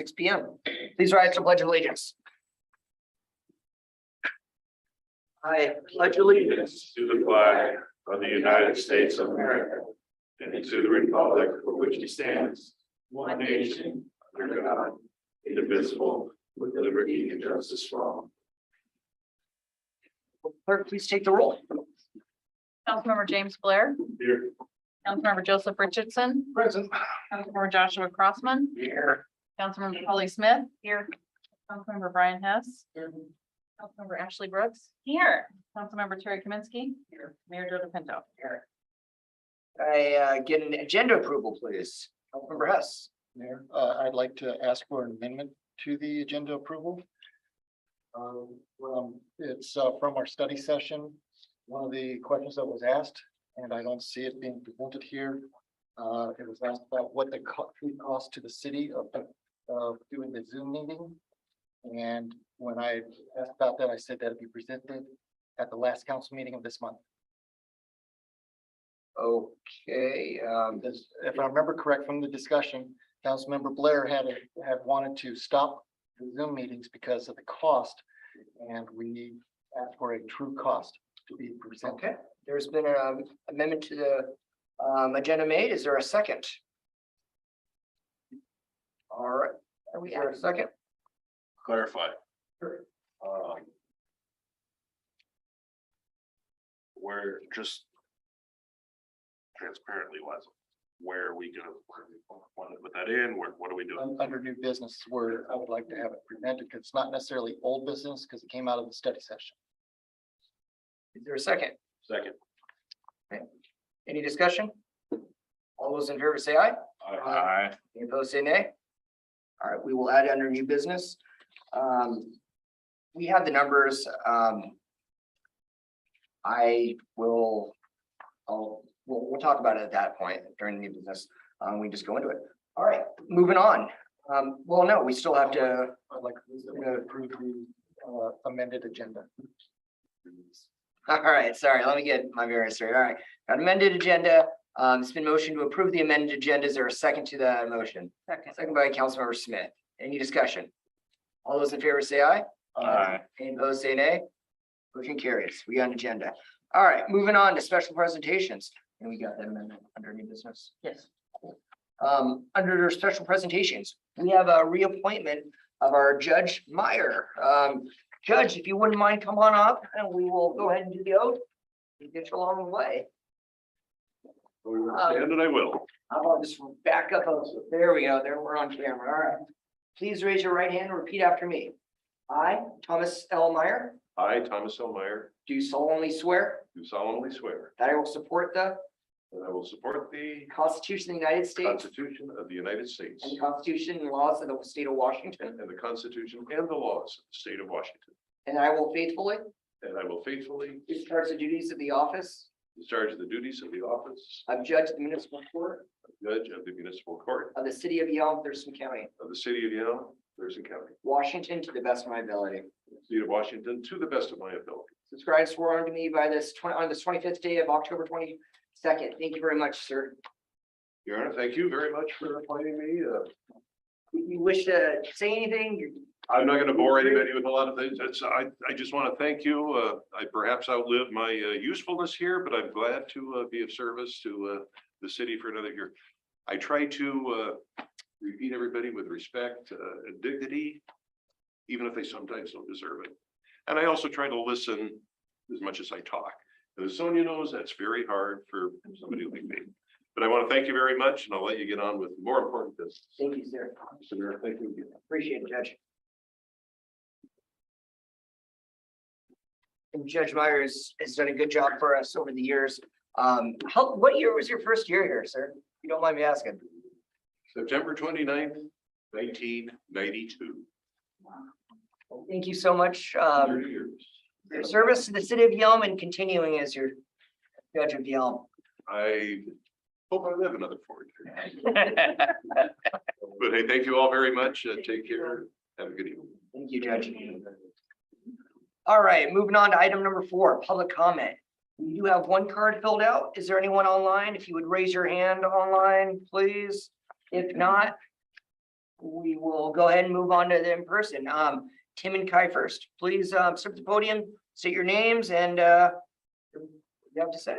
6 p.m. Please rise to pledge allegiance. I pledge allegiance to the flag of the United States of America and to the republic for which it stands, one nation, under God, indivisible, with liberty and justice for all. Clerk, please take the roll. Councilmember James Blair, Here. Councilmember Joseph Richardson, Present. Councilmember Joshua Crossman, Here. Councilmember Holly Smith, here, Councilmember Brian Hess, Councilmember Ashley Brooks, here, Councilmember Terry Kaminsky, here, Mayor Joe DePinto, here. I get an agenda approval, please. Councilmember Hess. Mayor, I'd like to ask for an amendment to the agenda approval. It's from our study session. One of the questions that was asked, and I don't see it being presented here. It was asked about what the cost to the city of doing the Zoom meeting. And when I asked about that, I said that it'd be presented at the last council meeting of this month. Okay, If I remember correct from the discussion, Councilmember Blair had wanted to stop the Zoom meetings because of the cost. And we asked for a true cost to be presented. okay. There's been an amendment to the agenda made. Is there a second? All right. Is there a second? Clarify. Sure. Where just transparently was, where are we gonna, want to put that in? What are we doing? Under new business, where I would like to have it presented, because it's not necessarily old business, because it came out of the study session. Is there a second? Second. Any discussion? All those in favor say aye. Aye. Any opposed say nay. All right, we will add under new business. We have the numbers. We'll talk about it at that point during the new business. We just go into it. All right, moving on. Well, no, we still have to. I'd like to approve the amended agenda. All right, sorry, let me get my variance straight. All right, got amended agenda. It's been motioned to approve the amended agenda. Is there a second to that motion? Second by Councilmember Smith. Any discussion? All those in favor say aye. Aye. Any opposed say nay. Motion carries. We got an agenda. All right, moving on to special presentations. And we got that amendment under new business. Yes. Under their special presentations, we have a reappointment of our Judge Meyer. Judge, if you wouldn't mind, come on up and we will go ahead and do the oath. We'll get you along the way. And I will. I'll just back up. There we go. There we're on camera. All right. Please raise your right hand and repeat after me. I, Thomas L. Meyer, I, Thomas L. Meyer, do solemnly swear do solemnly swear that I will support the that I will support the Constitution of the United States Constitution of the United States and the Constitution and laws of the state of Washington, and the Constitution and the laws of the state of Washington. and I will faithfully And I will faithfully discharge the duties of the office discharge the duties of the office of Judge of the Municipal Court of Judge of the Municipal Court of the City of Yelm, Thurston County, of the City of Yelm, Thurston County, Washington, to the best of my ability. State of Washington, to the best of my ability. Subscribed, sworn to me by this on this 25th day of October 22nd. Thank you very much, sir. Your Honor, thank you very much for appointing me. If you wish to say anything, I'm not going to bore anybody with a lot of things. I just want to thank you. I perhaps outlived my usefulness here, but I'm glad to be of service to the city for another year. I try to repeat everybody with respect and dignity, even if they sometimes don't deserve it. And I also try to listen as much as I talk. And as Sonia knows, that's very hard for somebody like me. But I want to thank you very much, and I'll let you get on with more important business. thank you, sir. Mr. Mayor, thank you again. Appreciate it, Judge. And Judge Myers has done a good job for us over the years. What year was your first year here, sir? If you don't mind me asking. September 29th, 1992. Thank you so much. 30 years. Your service to the city of Yelm and continuing as your Judge of Yelm. I hope I live another 40 years. But hey, thank you all very much. Take care. Have a good evening. Thank you, Judge. All right, moving on to item number 4, public comment. We do have one card filled out. Is there anyone online? If you would raise your hand online, please. If not, we will go ahead and move on to the in-person. Tim and Kai first, please, step to the podium, state your names and, what you have to say.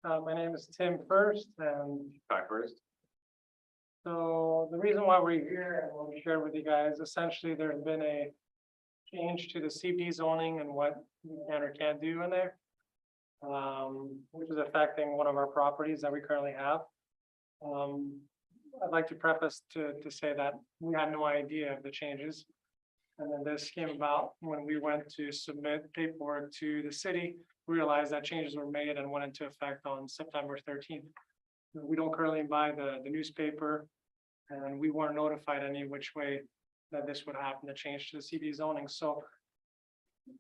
My name is Tim First, and Hi, first. so the reason why we're here and what we shared with you guys, essentially, there's been a change to the CBD zoning and what you can or can't do in there. Which is affecting one of our properties that we currently have. I'd like to preface to say that we had no idea of the changes. And then this came about when we went to submit paperwork to the city, realized that changes were made and went into effect on September 13th. We don't currently buy the newspaper, and we weren't notified any which way that this would happen, the change to the CBD zoning. So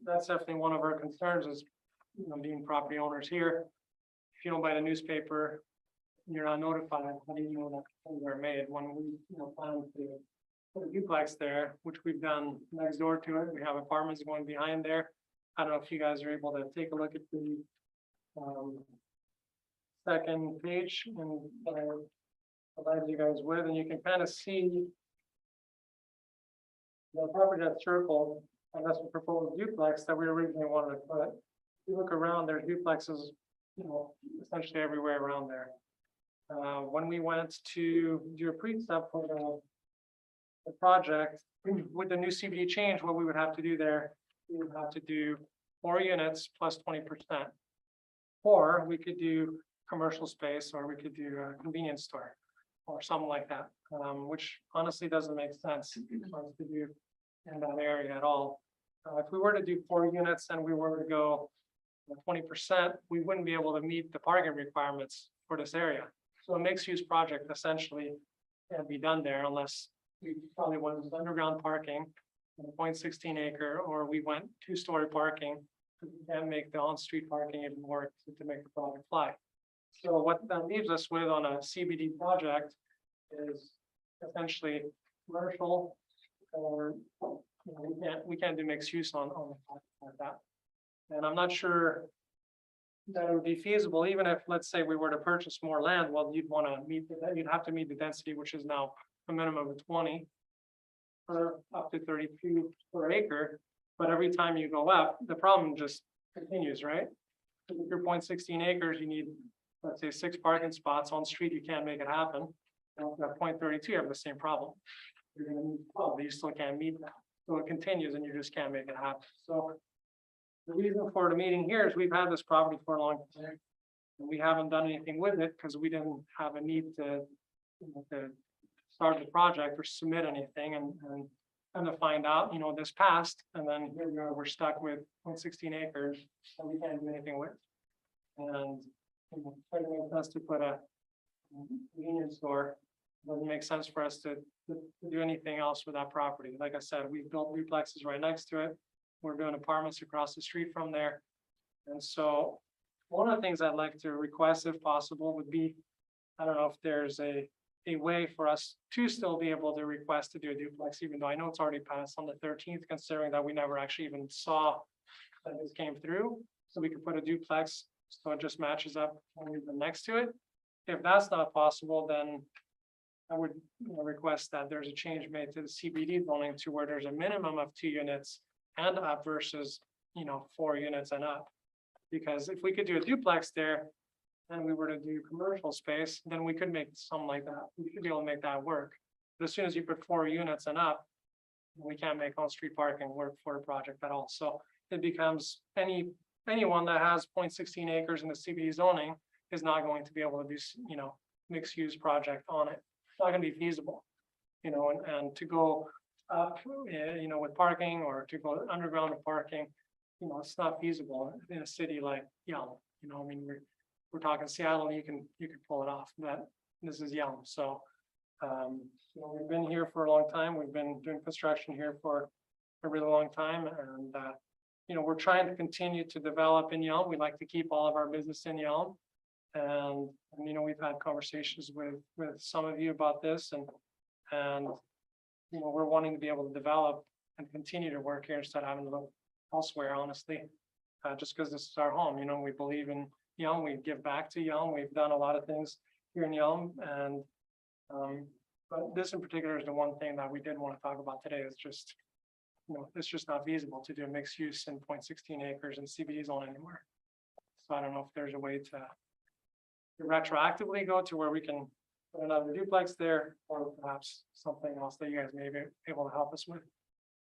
that's definitely one of our concerns is, being property owners here. If you don't buy the newspaper, you're not notified. How do you know that things are made when we, plan to put a duplex there, which we've done next door to it. We have apartments going behind there. I don't know if you guys are able to take a look at the second page and provide you guys with, and you can kind of see the property that's circled, and that's the proposed duplex that we originally wanted to put. If you look around, there's duplexes, essentially everywhere around there. When we went to do a pre-step for the project, with the new CBD change, what we would have to do there, we would have to do 4 units plus 20%. Or we could do commercial space, or we could do a convenience store or something like that, which honestly doesn't make sense for us to do in that area at all. If we were to do 4 units and we were to go 20%, we wouldn't be able to meet the parking requirements for this area. So a mixed use project essentially can't be done there unless we probably went with underground parking, 0.16 acre, or we went 2-story parking. We can't make the on-street parking even work to make the project fly. So what that leaves us with on a CBD project is essentially commercial, or we can't do mixed use on like that. And I'm not sure that it would be feasible, even if, let's say, we were to purchase more land. Well, you'd want to meet you'd have to meet the density, which is now a minimum of 20 or up to 32 per acre. But every time you go up, the problem just continues, right? If you're 0.16 acres, you need, let's say, 6 parking spots on street. You can't make it happen. And at 0.32, you have the same problem. You're going to need 12, but you still can't meet that. So it continues, and you just can't make it happen. So the reason for the meeting here is we've had this property for a long time. And we haven't done anything with it because we didn't have a need to start the project or submit anything, and to find out, this passed, and then here we are, we're stuck with 0.16 acres and we can't do anything with. And trying to make sense to put a convenience store, doesn't make sense for us to do anything else with that property. Like I said, we've built duplexes right next to it. We're doing apartments across the street from there. And so one of the things I'd like to request, if possible, would be, I don't know if there's a way for us to still be able to request to do a duplex, even though I know it's already passed on the 13th, considering that we never actually even saw that this came through. So we could put a duplex, so it just matches up only the next to it. If that's not possible, then I would request that there's a change made to the CBD zoning to where there's a minimum of 2 units and up versus, 4 units and up. Because if we could do a duplex there and we were to do commercial space, then we could make something like that. We should be able to make that work. But as soon as you put 4 units and up, we can't make on-street parking work for a project at all. So it becomes anyone that has 0.16 acres in the CBD zoning is not going to be able to do, mixed use project on it. It's not going to be feasible, and to go up, with parking or to go underground with parking, it's not feasible in a city like Yelm. We're talking Seattle, you can pull it off, but this is Yelm. So, we've been here for a long time. We've been doing construction here for a really long time, and we're trying to continue to develop in Yelm. We'd like to keep all of our business in Yelm. And we've had conversations with some of you about this and we're wanting to be able to develop and continue to work here instead of having to look elsewhere, honestly. Just because this is our home, we believe in Yelm, we give back to Yelm. We've done a lot of things here in Yelm and but this in particular is the one thing that we did want to talk about today. It's just, it's just not feasible to do mixed use in 0.16 acres in CBD zone anymore. So I don't know if there's a way to retroactively go to where we can put another duplex there, or perhaps something else that you guys may be able to help us with.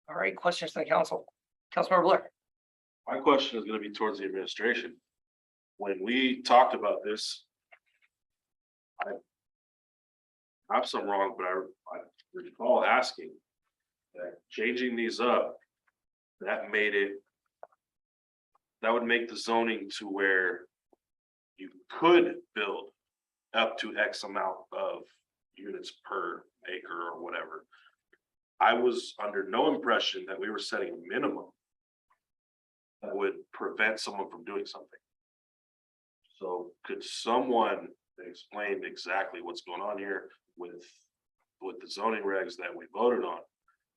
All right, questions from the council? Councilmember Blair. My question is gonna be towards the administration. When we talked about this, perhaps I'm wrong, but I recall asking that changing these up, that would make the zoning to where you could build up to X amount of units per acre or whatever. I was under no impression that we were setting a minimum that would prevent someone from doing something. So could someone explain exactly what's going on here with the zoning regs that we voted on?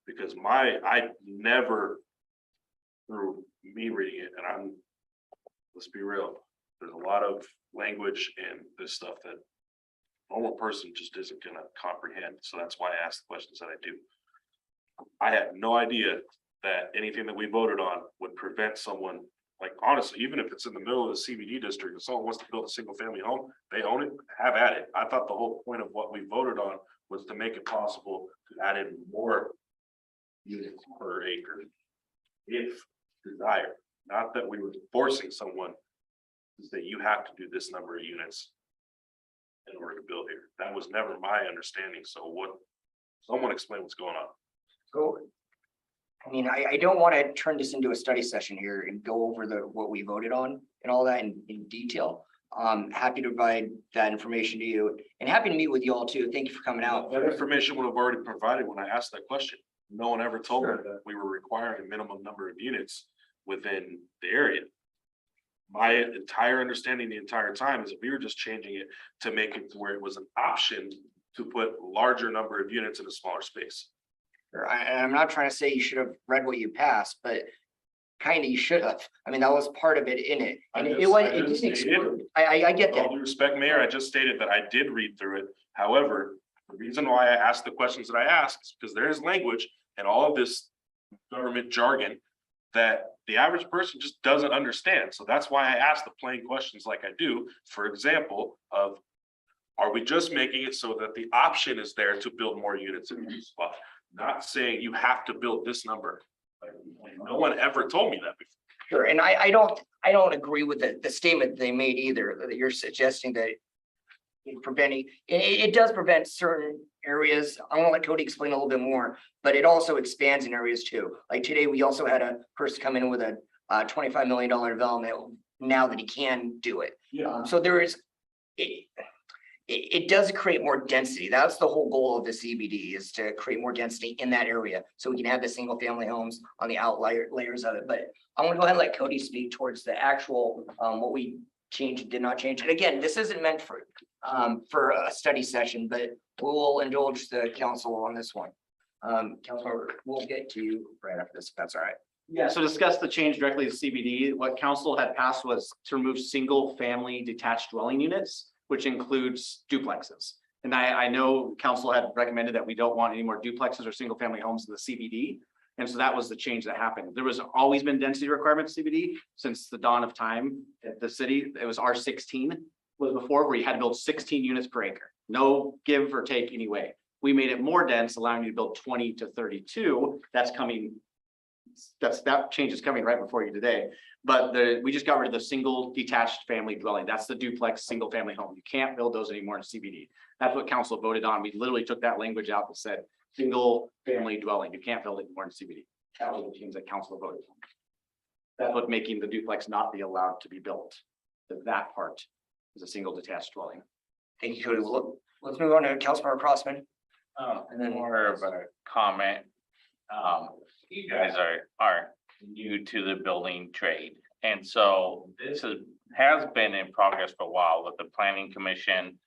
Because I never, through me reading it, and let's be real, there's a lot of language and this stuff that a normal person just isn't gonna comprehend. So that's why I ask the questions that I do. I had no idea that anything that we voted on would prevent someone, like honestly, even if it's in the middle of the CBD district, if someone wants to build a single family home, they own it, have at it. I thought the whole point of what we voted on was to make it possible to add in more units per acre if desired, not that we were forcing someone to say you have to do this number of units in order to build here. That was never my understanding. So someone explain what's going on. So, I mean, I don't want to turn this into a study session here and go over what we voted on and all that in detail. Happy to provide that information to you and happy to meet with you all too. Thank you for coming out. That information would have already provided when I asked that question. No one ever told me that we were requiring a minimum number of units within the area. My entire understanding the entire time is that we were just changing it to make it to where it was an option to put larger number of units in a smaller space. I'm not trying to say you should have read what you passed, but kind of you should have. I mean, that was part of it in it. And it didn't exclude. I get that. All due respect, Mayor, I just stated that I did read through it. However, the reason why I asked the questions that I asked is because there is language and all of this government jargon that the average person just doesn't understand. So that's why I ask the plain questions like I do. For example, are we just making it so that the option is there to build more units in one spot? Not saying you have to build this number. Like, no one ever told me that before. Sure, and I don't agree with the statement they made either, that you're suggesting that it does prevent certain areas. I want to let Cody explain a little bit more, but it also expands in areas too. Like today, we also had a person come in with a $25 million development now that he can do it. Yeah. So there is, it does create more density. That's the whole goal of the CBD, is to create more density in that area. So we can have the single family homes on the outlier layers of it. But I want to go ahead and let Cody speak towards the actual, what we changed, did not change. And again, this isn't meant for a study session, but we'll indulge the council on this one. Councilor, we'll get to you right after this, if that's all right. Yeah, so discuss the change directly to CBD. What council had passed was to remove single family detached dwelling units, which includes duplexes. And I know council had recommended that we don't want any more duplexes or single family homes in the CBD. And so that was the change that happened. There was always been density requirements CBD since the dawn of time at the city. It was R16 was before, where you had to build 16 units per acre. No give or take anyway. We made it more dense, allowing you to build 20 to 32. That's coming. That change is coming right before you today. But we just got rid of the single detached family dwelling. That's the duplex single family home. You can't build those anymore in CBD. That's what council voted on. We literally took that language out that said single family dwelling. You can't build it anymore in CBD. That was the change that council voted on. That's what making the duplex not be allowed to be built. That part is a single detached dwelling. Thank you, Cody. Let's move on to Councilmember Crossman. And then more of a comment. You guys are new to the building trade. And so has been in progress for a while with the planning commission.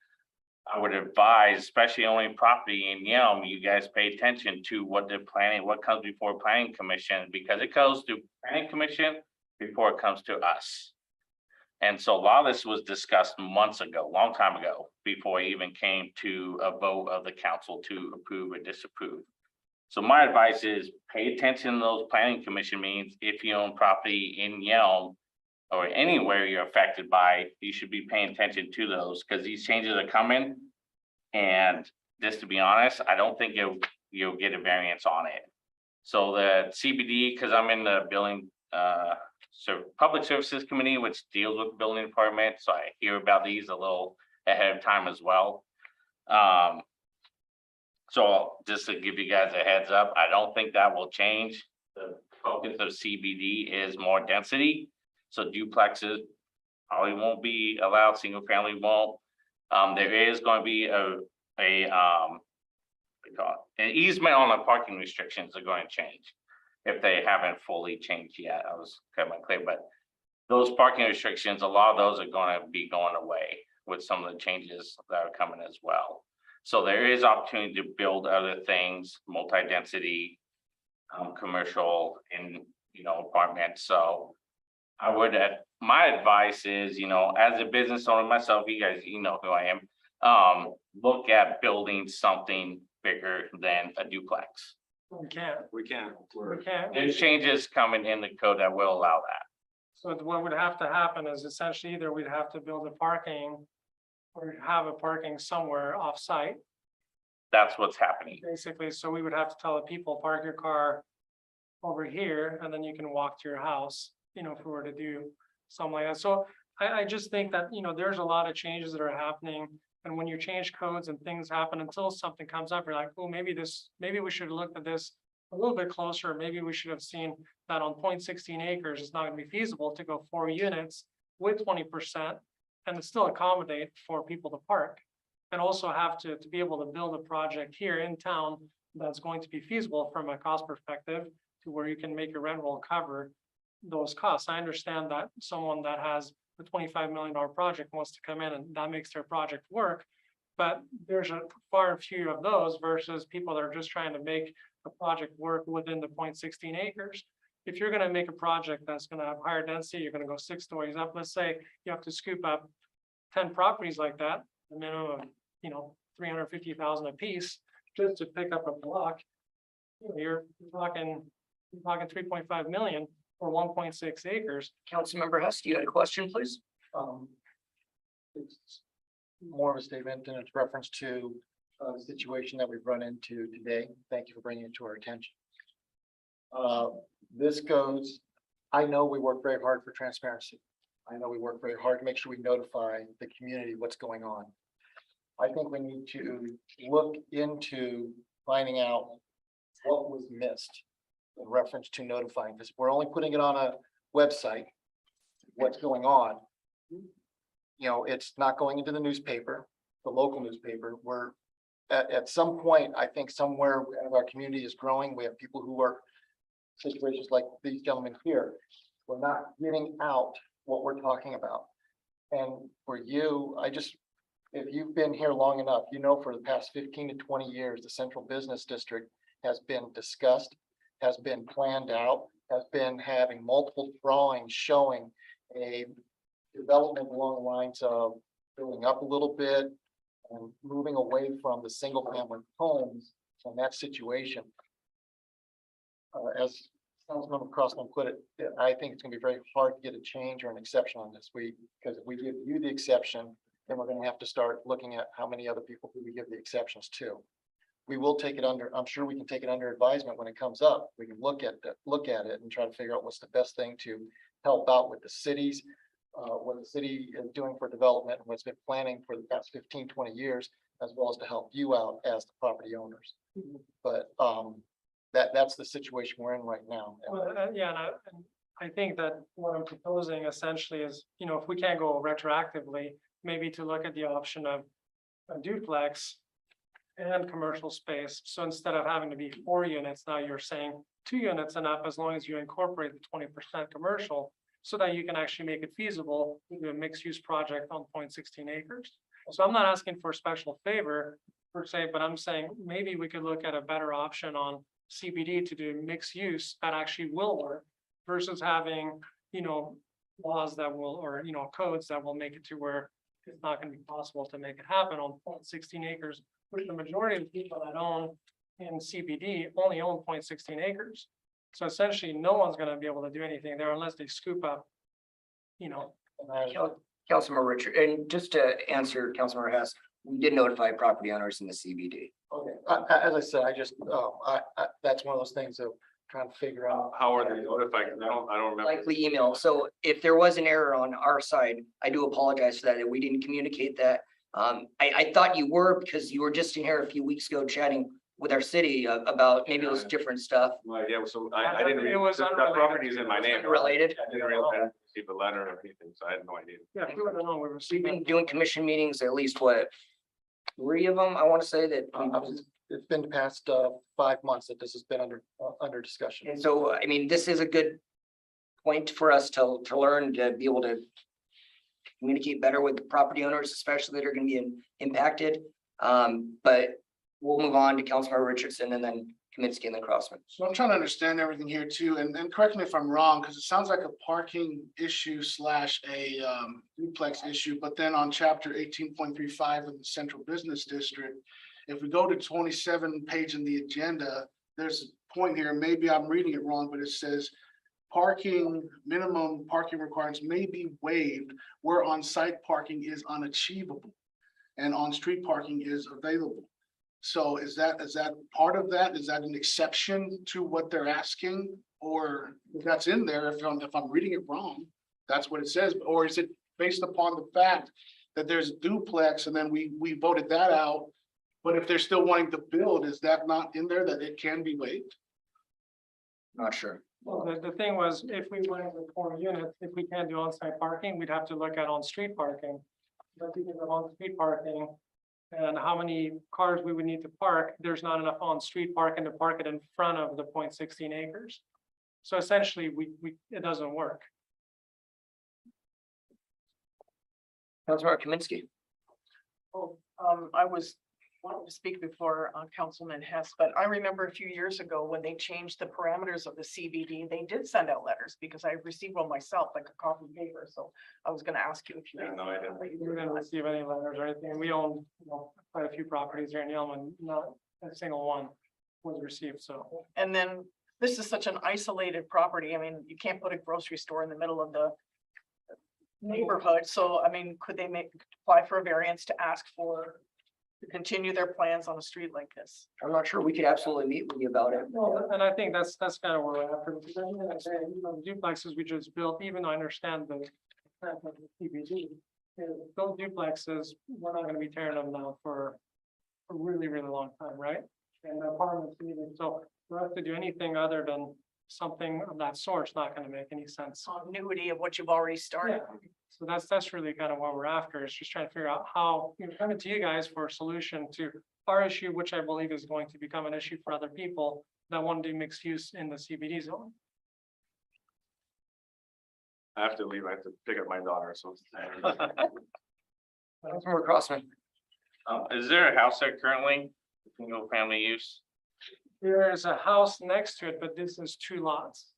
I would advise, especially owning property in Yelm, you guys pay attention to what comes before planning commission, because it goes to planning commission before it comes to us. And so a lot of this was discussed months ago, long time ago, before it even came to a vote of the council to approve or disapprove. So my advice is pay attention to those planning commission meetings. If you own property in Yelm or anywhere you're affected by, you should be paying attention to those, because these changes are coming. And just to be honest, I don't think you'll get a variance on it. So the CBD, because I'm in the building public services committee, which deals with the building department, so I hear about these a little ahead of time as well. So just to give you guys a heads up, I don't think that will change. The focus of CBD is more density. So duplexes probably won't be allowed, single family won't. There is going to be an easement on the parking restrictions are going to change. If they haven't fully changed yet, I was kind of clear, but those parking restrictions, a lot of those are going to be going away with some of the changes that are coming as well. So there is opportunity to build other things, multi-density, commercial in, apartments. So I would, my advice is, as a business owner myself, you guys, who I am, look at building something bigger than a duplex. We can't. We can't. There's changes coming in the code that will allow that. So what would have to happen is essentially either we'd have to build a parking or have a parking somewhere off-site, That's what's happening. basically. So we would have to tell the people, park your car over here, and then you can walk to your house, if we were to do something like that. So I just think that, there's a lot of changes that are happening. And when you change codes and things happen, until something comes up, you're like, oh, maybe we should have looked at this a little bit closer. Maybe we should have seen that on 0.16 acres, it's not gonna be feasible to go 4 units with 20% and still accommodate for people to park. And also have to be able to build a project here in town that's going to be feasible from a cost perspective to where you can make your rent roll cover those costs. I understand that someone that has a $25 million project wants to come in and that makes their project work. But there's a far and few of those versus people that are just trying to make a project work within the 0.16 acres. If you're gonna make a project that's gonna have higher density, you're gonna go 6 stories up. Let's say you have to scoop up 10 properties like that, a minimum of, 350,000 a piece, just to pick up a block. You're talking 3.5 million for 1.6 acres. Councilmember Hess, you had a question, please? It's more of a statement and it's reference to the situation that we've run into today. Thank you for bringing it to our attention. This goes, I know we work very hard for transparency. I know we work very hard to make sure we notify the community what's going on. I think we need to look into finding out what was missed in reference to notifying, because we're only putting it on a website, what's going on. It's not going into the newspaper, the local newspaper. We're at some point, I think somewhere our community is growing. We have people who are situations like these gentlemen here. We're not getting out what we're talking about. And for you, if you've been here long enough, for the past 15 to 20 years, the central business district has been discussed, has been planned out, has been having multiple drawings showing a development along the lines of building up a little bit and moving away from the single family homes and that situation. As Councilmember Crossman put it, I think it's gonna be very hard to get a change or an exception on this week, because if we give you the exception, then we're gonna have to start looking at how many other people do we give the exceptions to. We will take it under, I'm sure we can take it under advisement when it comes up. We can look at it and try to figure out what's the best thing to help out with the cities, what the city is doing for development and what's been planning for the past 15, 20 years, as well as to help you out as the property owners. But that's the situation we're in right now. Well, yeah, and I think that what I'm proposing essentially is, if we can't go retroactively, maybe to look at the option of a duplex and commercial space. So instead of having to be 4 units, now you're saying two units enough as long as you incorporate the 20% commercial so that you can actually make it feasible to do a mixed-use project on 0.16 acres. So I'm not asking for a special favor per se, but I'm saying maybe we could look at a better option on CBD to do mixed use that actually will work versus having, laws that will, or, codes that will make it to where it's not gonna be possible to make it happen on 0.16 acres, which the majority of the people that own in CBD only own 0.16 acres. So essentially, no one's gonna be able to do anything there unless they scoop up, Councilmember Richard, and just to answer Councilmember Hess, we did notify property owners in the CBD. Okay, as I said, that's one of those things of trying to figure out. How are they notified? I don't remember. Likely email. So if there was an error on our side, I do apologize for that. We didn't communicate that. I thought you were because you were just in here a few weeks ago chatting with our city about maybe it was different stuff Yeah, so I didn't read, It was the unrelated. property's in my name. related. I didn't receive a letter or anything, so I had no idea. yeah, we would have known we were We've receiving. been doing commission meetings, at least what? 3 of them, I want to say that. It's been the past 5 months that this has been under discussion. And so, I mean, this is a good point for us to learn, to be able to communicate better with the property owners, especially that are going to be impacted. But we'll move on to Councilmember Richardson and then Kaminsky and then Crossman. So I'm trying to understand everything here too, and correct me if I'm wrong, because it sounds like a parking issue slash a duplex issue, but then on chapter 18.35 of the central business district, if we go to 27 page in the agenda, there's a point here, maybe I'm reading it wrong, but it says minimum parking requirements may be waived where on-site parking is unachievable and on-street parking is available. So is that part of that? Is that an exception to what they're asking? Or that's in there, if I'm reading it wrong, that's what it says, or is it based upon the fact that there's a duplex and then we voted that out? But if they're still wanting to build, is that not in there that it can be waived? Not sure. Well, the thing was, if we went with 4 units, if we can't do on-site parking, we'd have to look at on-street parking. But because of on-street parking and how many cars we would need to park, there's not enough on-street parking to park it in front of the 0.16 acres. So essentially, it doesn't work. Councilmember Kaminsky. I was wanting to speak before Councilman Hess, but I remember a few years ago when they changed the parameters of the CBD, they did send out letters because I received one myself, like a copy paper. So I was gonna ask you if you. Yeah, no, I didn't. We didn't receive any letters or anything. We own, quite a few properties here in Yelm, and not a single one was received, so. And then this is such an isolated property. I mean, you can't put a grocery store in the middle of the neighborhood. So, I mean, could they apply for a variance to ask to continue their plans on a street like this? I'm not sure. We could absolutely meet with you about it. Well, and I think that's kind of where we're at. Because at the end of the day, the duplexes we just built, even though I understand the CBD, those duplexes, we're not gonna be tearing them down for a really, really long time, right? And the apartments even, so for us to do anything other than something of that sort, it's not gonna make any sense. Continuity of what you've already started. Yeah. So that's really kind of what we're after, is just trying to figure out how, coming to you guys for a solution to our issue, which I believe is going to become an issue for other people that want to do mixed use in the CBD zone. I have to leave. I have to pick up my daughter, so. Councilmember Crossman. Is there a house there currently, single family use? There's a house next to it, but this is 2 lots.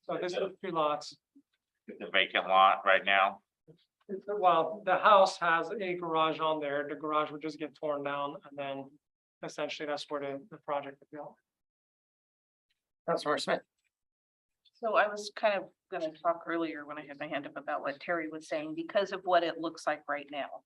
So this is 2 lots. The vacant lot right now? Well, the house has a garage on there. The garage would just get torn down, and then essentially that's where the project would go. Councilmember Smith. So I was kind of gonna talk earlier when I had my hand up about what Terry was saying, because of what it looks like right now.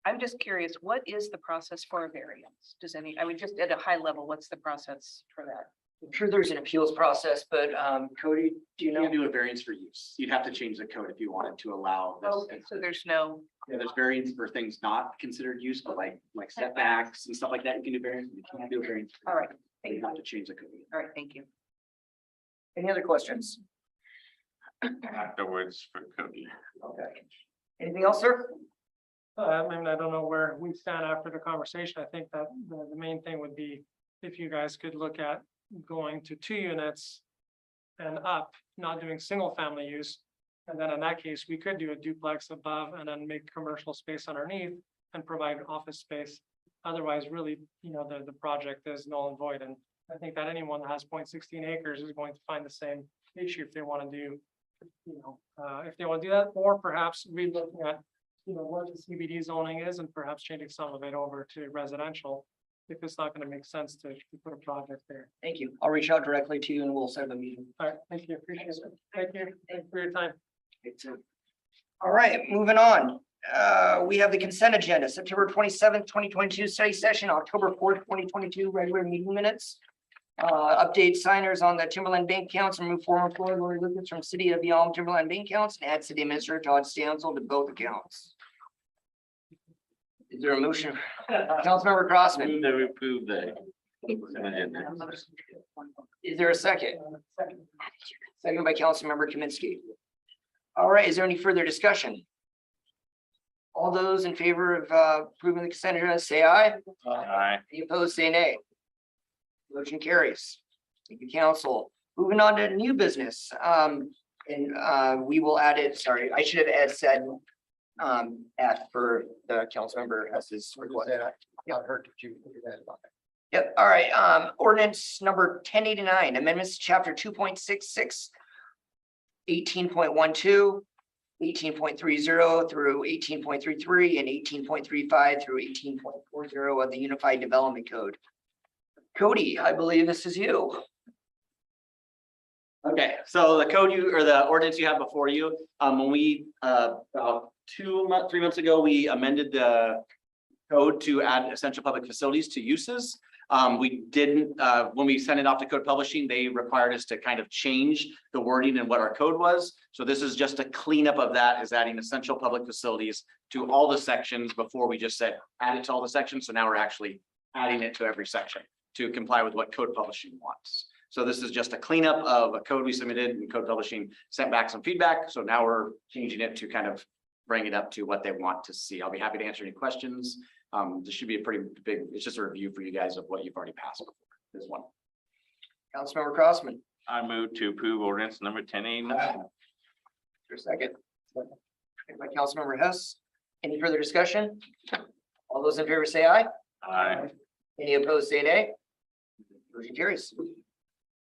I'm just curious, what is the process for a variance? I mean, just at a high level, what's the process for that? I'm sure there's an appeals process, but Cody, do you You know? can do a variance for use. You'd have to change the code if you wanted to allow Oh, this. so there's no, Yeah, there's variance for things not considered use, but like setbacks and stuff like that, you can do variance. You can't do a variance. all right, You thank you. have to change the code. All right, thank you. Any other questions? Afterwards for Cody. Okay. Anything else, sir? I mean, I don't know where we stand after the conversation. I think that the main thing would be if you guys could look at going to 2 units and up, not doing single family use. And then in that case, we could do a duplex above and then make commercial space underneath and provide office space. Otherwise, really, the project is null and void. And I think that anyone that has 0.16 acres is going to find the same issue if they want to do, if they want to do that, or perhaps relooking at, what the CBD zoning is and perhaps changing some of it over to residential. If it's not going to make sense to put a project there. Thank you. I'll reach out directly to you and we'll set up a meeting. All right, thank you, appreciate it. Thank you for your time. All right, moving on. We have the consent agenda, September 27th, 2022 study session, October 4th, 2022 regular meeting minutes. Update signers on the Timberland Bank accounts and move forward Lori Lucas from City of Yelm Timberland Bank accounts and add City Administrator Todd Stansel to both accounts. Is there a motion? Councilmember Crossman, Move that we approve the consent agenda. is there a second? Second by Councilmember Kaminsky. All right, is there any further discussion? All those in favor of approving the consent agenda, say aye. Aye. Any opposed, say nay. Motion carries. Thank you, council. Moving on to new business. We will add it, sorry, I should have said at for the council member Hess's request. I heard that you did that about that. Yep, all right, ordinance number 1089, amendments to chapter 2.66, 18.12, 18.30 through 18.33, and 18.35 through 18.40 of the Unified Development Code. Cody, I believe this is you. Okay, so the code or the ordinance you have before you, when we, about 3 months ago, we amended the code to add essential public facilities to uses. We didn't, when we sent it off to code publishing, they required us to kind of change the wording and what our code was. So this is just a cleanup of that, is adding essential public facilities to all the sections. Before we just said add it to all the sections. So now we're actually adding it to every section to comply with what code publishing wants. So this is just a cleanup of a code we submitted and code publishing sent back some feedback. So now we're changing it to kind of bring it up to what they want to see. I'll be happy to answer any questions. This should be a pretty big, it's just a review for you guys of what you've already passed before this one. Councilmember Crossman, I move to approve ordinance number 1089. for a second. Second by Councilmember Hess. Any further discussion? All those in favor say aye. Aye. Any opposed, say nay. Motion carries.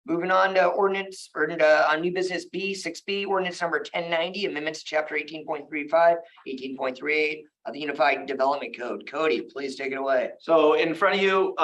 Moving on to ordinance or on new business B, 6B, ordinance number 1090, amendments to chapter 18.35, 18.38 of the Unified Development Code. Cody, please take it away. So in front of you,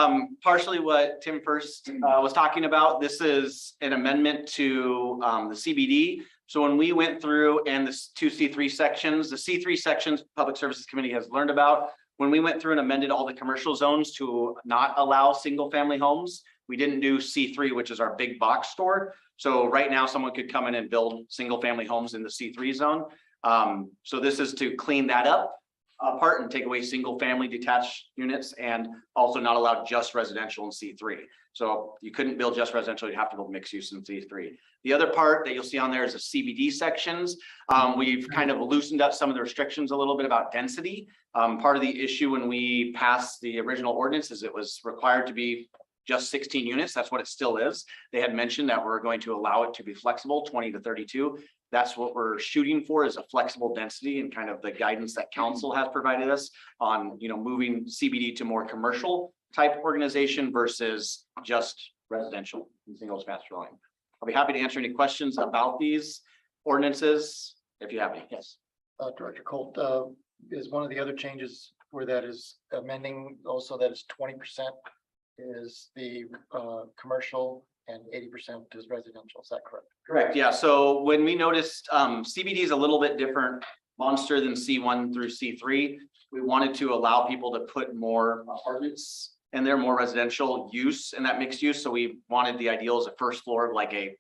partially what Tim first was talking about, this is an amendment to the CBD. So when we went through and the two C3 sections, the C3 sections, Public Services Committee has learned about. When we went through and amended all the commercial zones to not allow single family homes, we didn't do C3, which is our big box store. So right now someone could come in and build single family homes in the C3 zone. So this is to clean that up apart and take away single family detached units and also not allow just residential in C3. So you couldn't build just residential, you have to build mixed use in C3. The other part that you'll see on there is the CBD sections. We've kind of loosened up some of the restrictions a little bit about density. Part of the issue when we passed the original ordinance is it was required to be just 16 units. That's what it still is. They had mentioned that we're going to allow it to be flexible, 20 to 32. That's what we're shooting for, is a flexible density and kind of the guidance that council has provided us on, moving CBD to more commercial type organization versus just residential and single master dwelling. I'll be happy to answer any questions about these ordinances if you have any. Yes. Director Colt, is one of the other changes where that is amending also that is 20% is the commercial and 80% is residential. Is that correct? Correct. Yeah. So when we noticed CBD is a little bit different monster than C1 through C3, we wanted to allow people to put more apartments and they're more residential use in that mixed use. So we wanted the ideal as a first floor of like a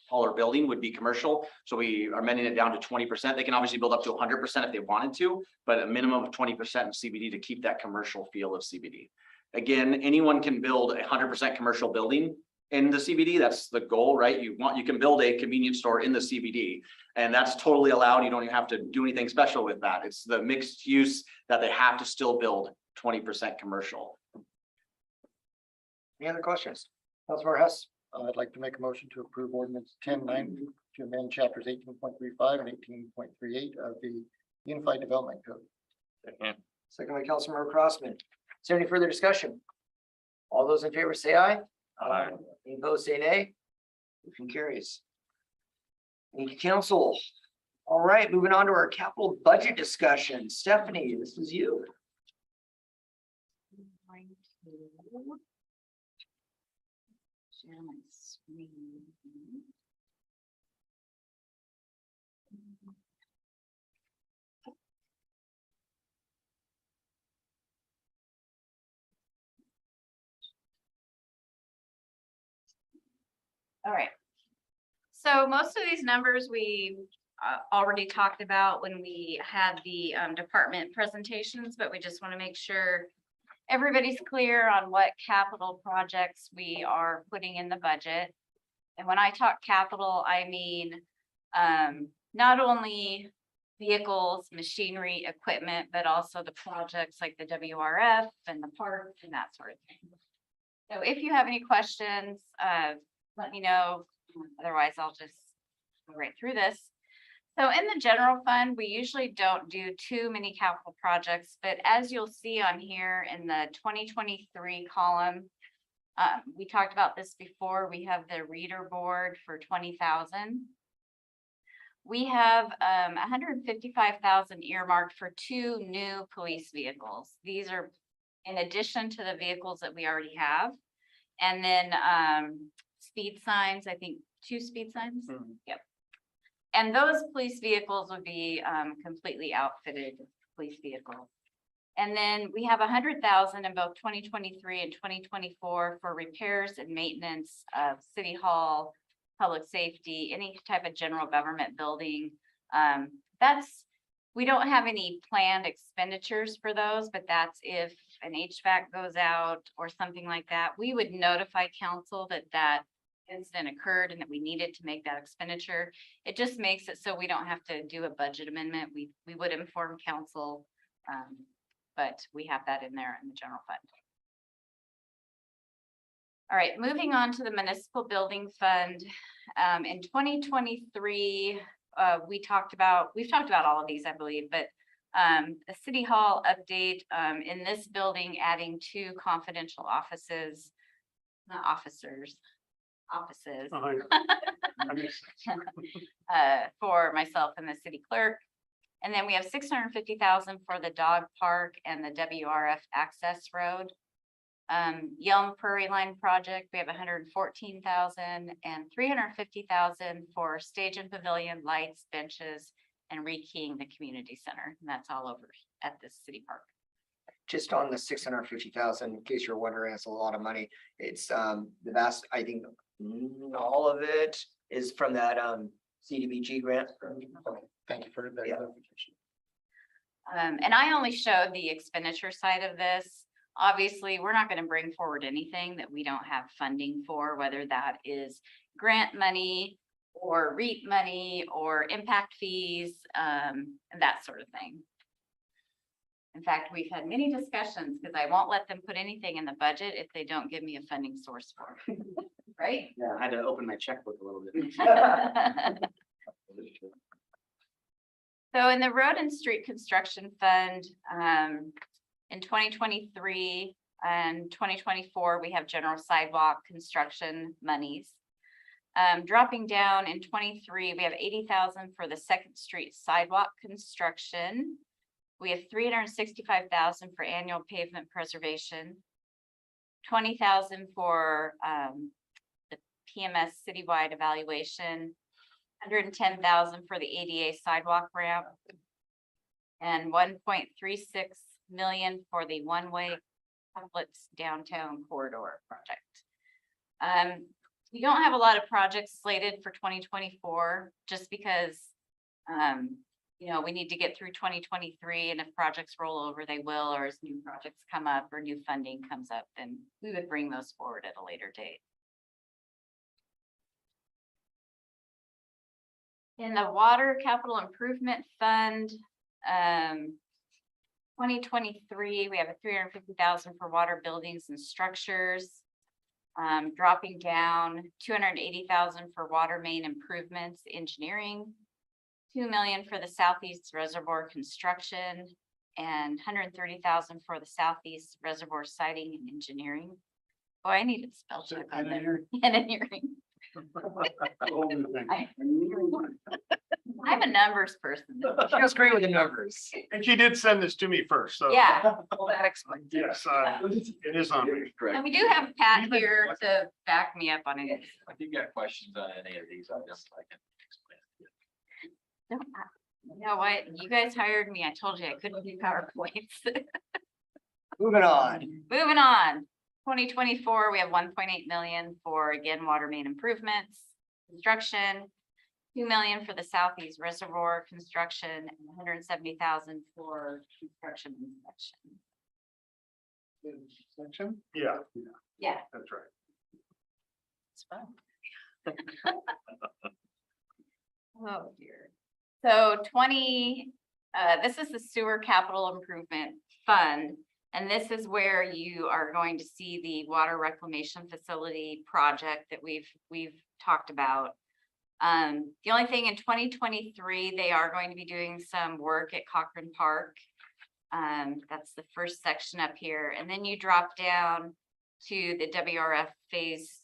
taller building would be commercial. So we are amending it down to 20%. They can obviously build up to 100% if they wanted to, but a minimum of 20% in CBD to keep that commercial feel of CBD. Again, anyone can build a 100% commercial building in the CBD. That's the goal, right? You can build a convenience store in the CBD and that's totally allowed. You don't even have to do anything special with that. It's the mixed use that they have to still build 20% commercial. Any other questions? Councilmember Hess. I'd like to make a motion to approve ordinance 1090 to amend chapters 18.35 and 18.38 of the Unified Development Code. Second. Second by Councilmember Crossman. Is there any further discussion? All those in favor say aye. Aye. Any opposed, say nay. Motion carries. Thank you, council. All right, moving on to our capital budget discussion. Stephanie, this is you. Going to share my screen. All right. So most of these numbers we already talked about when we had the department presentations, but we just want to make sure everybody's clear on what capital projects we are putting in the budget. And when I talk capital, I mean not only vehicles, machinery, equipment, but also the projects like the WRF and the park and that sort of thing. So if you have any questions, let me know. Otherwise, I'll just go right through this. So in the general fund, we usually don't do too many capital projects, but as you'll see on here in the 2023 column, we talked about this before. We have the reader board for 20,000. We have 155,000 earmarked for 2 new police vehicles. These are in addition to the vehicles that we already have. And then speed signs, I think 2 speed signs. Yep. And those police vehicles would be completely outfitted police vehicles. And then we have 100,000 in both 2023 and 2024 for repairs and maintenance of City Hall, public safety, any type of general government building. We don't have any planned expenditures for those, but that's if an HVAC goes out or something like that. We would notify council that that incident occurred and that we needed to make that expenditure. It just makes it so we don't have to do a budget amendment. We would inform council, but we have that in there in the general fund. All right, moving on to the municipal building fund. In 2023, we've talked about all of these, I believe, but the City Hall update in this building, adding 2 confidential offices, not officers. Offices for myself and the city clerk. And then we have 650,000 for the dog park and the WRF access road. Yelm Prairie Line project, we have 114,000 and 350,000 for stage and pavilion lights, benches, and rekeying the community center. And that's all over at the city park. Just on the 650,000, in case you're wondering, it's a lot of money. It's the vast, I think all of it is from that CDBG grant. Thank you for that Yeah. clarification. And I only showed the expenditure side of this. Obviously, we're not going to bring forward anything that we don't have funding for, whether that is grant money or REAP money or impact fees, and that sort of thing. In fact, we've had many discussions because I won't let them put anything in the budget if they don't give me a funding source for it. Right? Yeah, I had to open my checkbook a little bit. So in the road and street construction fund, in 2023 and 2024, we have general sidewalk construction monies. Dropping down in 23, we have 80,000 for the 2nd Street sidewalk construction. We have 365,000 for annual pavement preservation, 20,000 for the PMS citywide evaluation, 110,000 for the ADA sidewalk ramp, and 1.36 million for the one-way Publix downtown corridor project. We don't have a lot of projects slated for 2024 just because we need to get through 2023, and if projects roll over, they will, or as new projects come up or new funding comes up, then we would bring those forward at a later date. In the water capital improvement fund, 2023, we have a 350,000 for water buildings and structures. Dropping down 280,000 for water main improvements, engineering. 2 million for the Southeast Reservoir construction and 130,000 for the Southeast Reservoir siting and engineering. Boy, I need to spell check on that. Engineering. I'm a numbers person. She was great with the numbers. And she did send this to me first, so. Yeah, Well, that explains. Yes, it is on me. and we do have Pat here to back me up on it. If you got questions on any of these items, I can explain. You know what? You guys hired me. I told you I couldn't do PowerPoints. Moving on. Moving on. 2024, we have 1.8 million for, again, water main improvements, construction. 2 million for the Southeast Reservoir construction and 170,000 for construction inspection. Section? Yeah, Yeah, that's right. it's fun. Oh, dear. So this is the sewer capital improvement fund. And this is where you are going to see the water reclamation facility project that we've talked about. The only thing in 2023, they are going to be doing some work at Cochran Park. That's the first section up here. And then you drop down to the WRF phase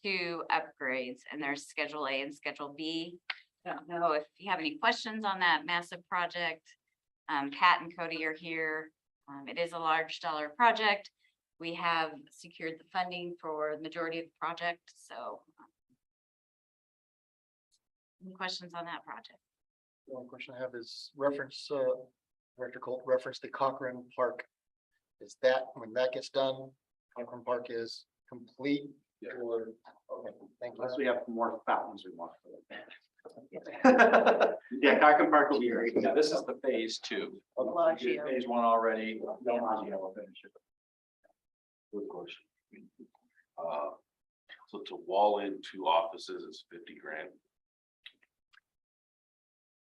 2 upgrades, and there's Schedule A and Schedule B. I don't know if you have any questions on that massive project. Pat and Cody are here. It is a large dollar project. We have secured the funding for the majority of the project, so. Any questions on that project? The only question I have is reference, reference the Cochran Park. Is that, when that gets done, Cochran Park is complete? Or, okay, thank you. Unless we have more fountains we want. Yeah, Cochran Park will be great. Yeah, this is the phase 2. Lodge, yeah. Phase 1 already. No, we'll finish it. Good question. So to wall in 2 offices is 50 grand.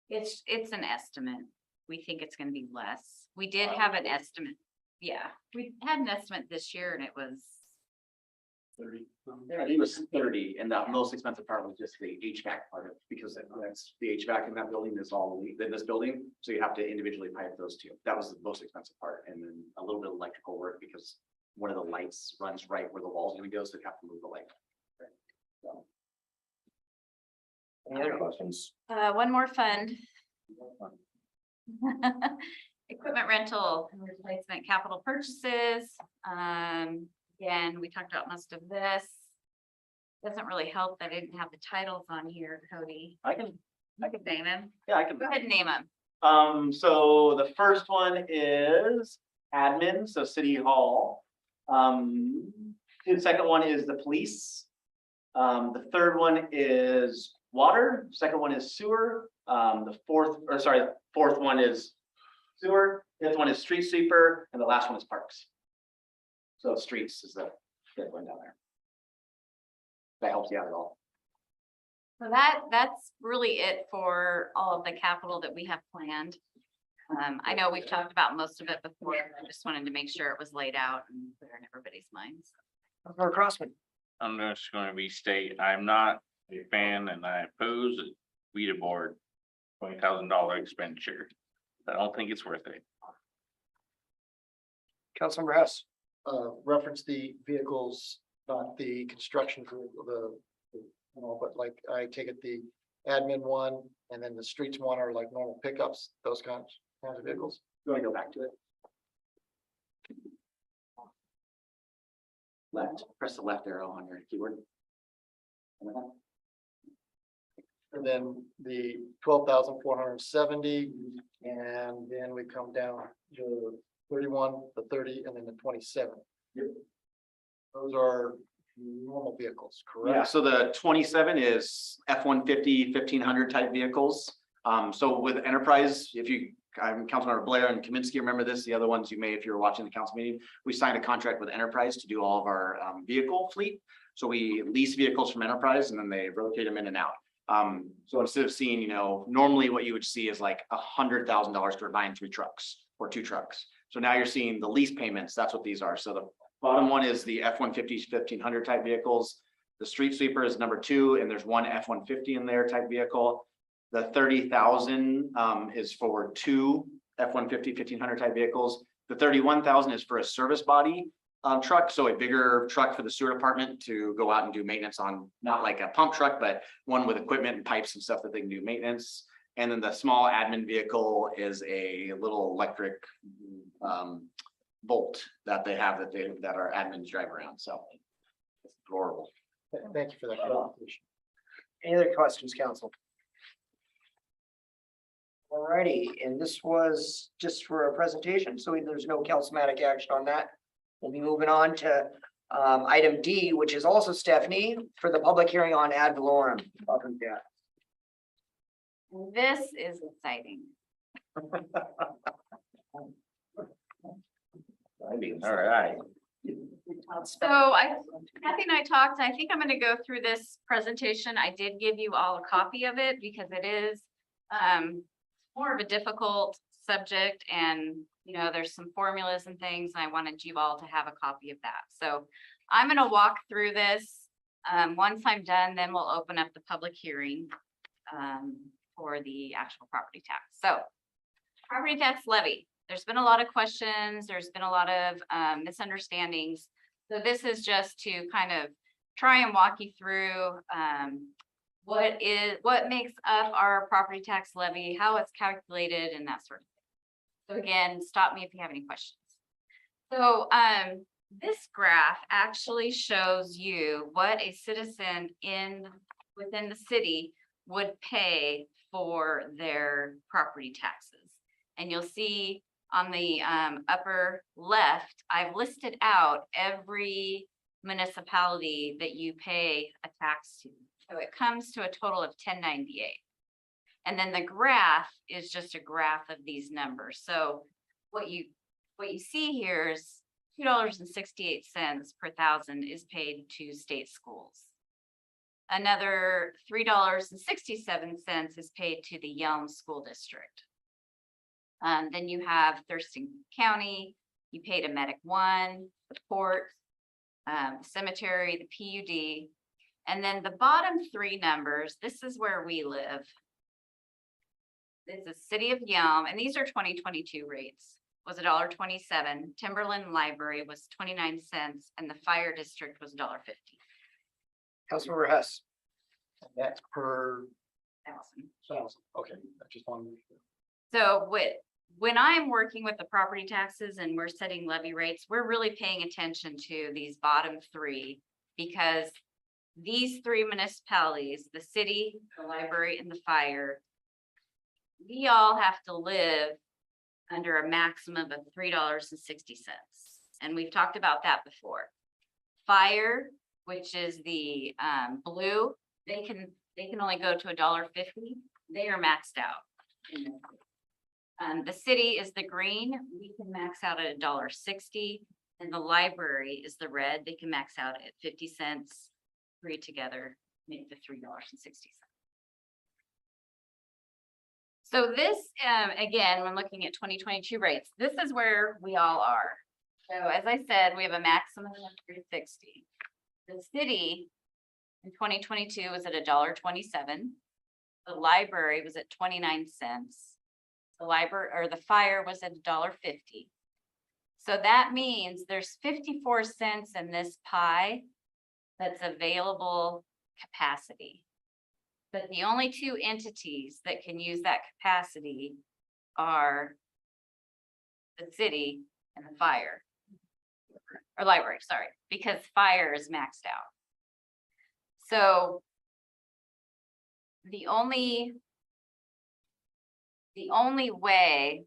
It's an estimate. We think it's gonna be less. We did have an estimate. Yeah, we had an estimate this year and it was 30. I think it was 30, and that most expensive part was just the HVAC part of it, because that's the HVAC in that building is all in this building. So you have to individually pipe those 2. That was the most expensive part, and then a little bit of electrical work because one of the lights runs right where the wall's gonna go, so you have to move the light. So, Any other questions? one more fund. Equipment rental and replacement capital purchases. Again, we talked about most of this. Doesn't really help that I didn't have the titles on here, Cody. I can Name them. Yeah, I can. Go ahead and name them. So the first one is admin, so city hall. The second one is the police. The third one is water, second one is sewer. Fourth one is sewer, fifth one is street sweeper, and the last one is parks. So streets is the fifth one down there. That helps you out at all. So that's really it for all of the capital that we have planned. I know we've talked about most of it before. I just wanted to make sure it was laid out and clear in everybody's minds. Councilmember Crossman. I'm just gonna restate, I'm not a fan and I oppose a Weeda board $20,000 expenditure. I don't think it's worth it. Councilmember Hess. Reference the vehicles, not the construction, but like I take it the admin one and then the streets one are like normal pickups, those kinds of vehicles. You want to go back to it? Left, press the left arrow on your keyboard. And then the 12,470, and then we come down to 31, the 30, and then the 27. Those are normal vehicles, Yeah, correct? so the 27 is F-150, 1500 type vehicles. So with enterprise, if you, Councilmember Blair and Kaminsky, remember this, the other ones you may, if you were watching the council meeting, we signed a contract with enterprise to do all of our vehicle fleet. So we lease vehicles from enterprise and then they rotate them in and out. So instead of seeing, normally what you would see is like $100,000 for buying 3 trucks or 2 trucks. So now you're seeing the lease payments. That's what these are. So Bottom one is the F-150, 1500 type vehicles. The street sweeper is number 2, and there's one F-150 in there type vehicle. The 30,000 is for 2 F-150, 1500 type vehicles. The 31,000 is for a service body truck, so a bigger truck for the sewer department to go out and do maintenance on, not like a pump truck, but one with equipment and pipes and stuff that they can do maintenance. And then the small admin vehicle is a little electric bolt that they have that our admins drive around, so it's adorable. Thank you for that clarification. Any other questions, council? Alrighty, and this was just for a presentation, so there's no councilmatic action on that. We'll be moving on to item D, which is also Stephanie, for the public hearing on ad valorem. Welcome, yeah. This is exciting. All right. So Kathy and I talked, I think I'm gonna go through this presentation. I did give you all a copy of it because it is more of a difficult subject, and there's some formulas and things, and I wanted you all to have a copy of that. So I'm gonna walk through this. Once I'm done, then we'll open up the public hearing for the actual property tax. So property tax levy. There's been a lot of questions. There's been a lot of misunderstandings. So this is just to kind of try and walk you through what makes up our property tax levy, how it's calculated, and that sort of thing. So again, stop me if you have any questions. So this graph actually shows you what a citizen within the city would pay for their property taxes. And you'll see on the upper left, I've listed out every municipality that you pay a tax to. So it comes to a total of 1098. And then the graph is just a graph of these numbers. So what you see here is $2.68 per thousand is paid to state schools. Another $3.67 is paid to the Yelm School District. Then you have Thurston County, you pay to Medic One, the port, cemetery, the PUD. And then the bottom 3 numbers, this is where we live. This is City of Yelm, and these are 2022 rates. Was $1.27. Timberland Library was 29 cents, and the fire district was $1.50. Councilmember Hess. That's per Thousand. thousand. Okay, I just wanted to. So when I'm working with the property taxes and we're setting levy rates, we're really paying attention to these bottom 3, because these 3 municipalities, the city, the library, and the fire, we all have to live under a maximum of $3.60. And we've talked about that before. Fire, which is the blue, they can only go to $1.50. They are maxed out. The city is the green. We can max out at $1.60, and the library is the red. They can max out at 50 cents. 3 together make the $3.60. So this, again, when looking at 2022 rates, this is where we all are. So as I said, we have a maximum of 360. The city in 2022 was at $1.27. The library was at 29 cents. The library or the fire was at $1.50. So that means there's 54 cents in this pie that's available capacity. But the only 2 entities that can use that capacity are the city and the fire. Or library, sorry, because fire is maxed out. So the only way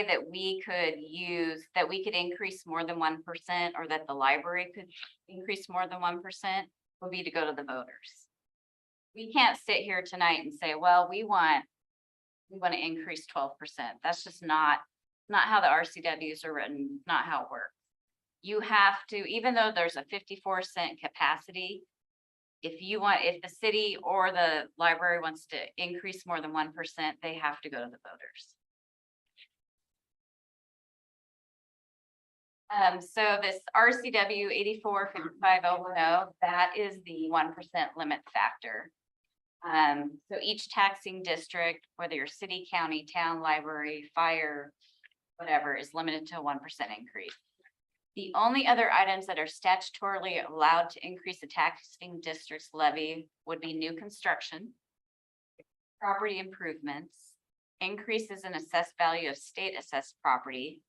that we could increase more than 1%, or that the library could increase more than 1%, would be to go to the voters. We can't sit here tonight and say, well, we want to increase 12%. That's just not how the RCWs are written, not how it works. You have to, even though there's a 54-cent capacity, if the city or the library wants to increase more than 1%, they have to go to the voters. So this RCW 84-55010, that is the 1% limit factor. So each taxing district, whether you're city, county, town, library, fire, whatever, is limited to a 1% increase. The only other items that are statutorily allowed to increase the taxing district's levy would be new construction, property improvements, increases in assessed value of state assessed property,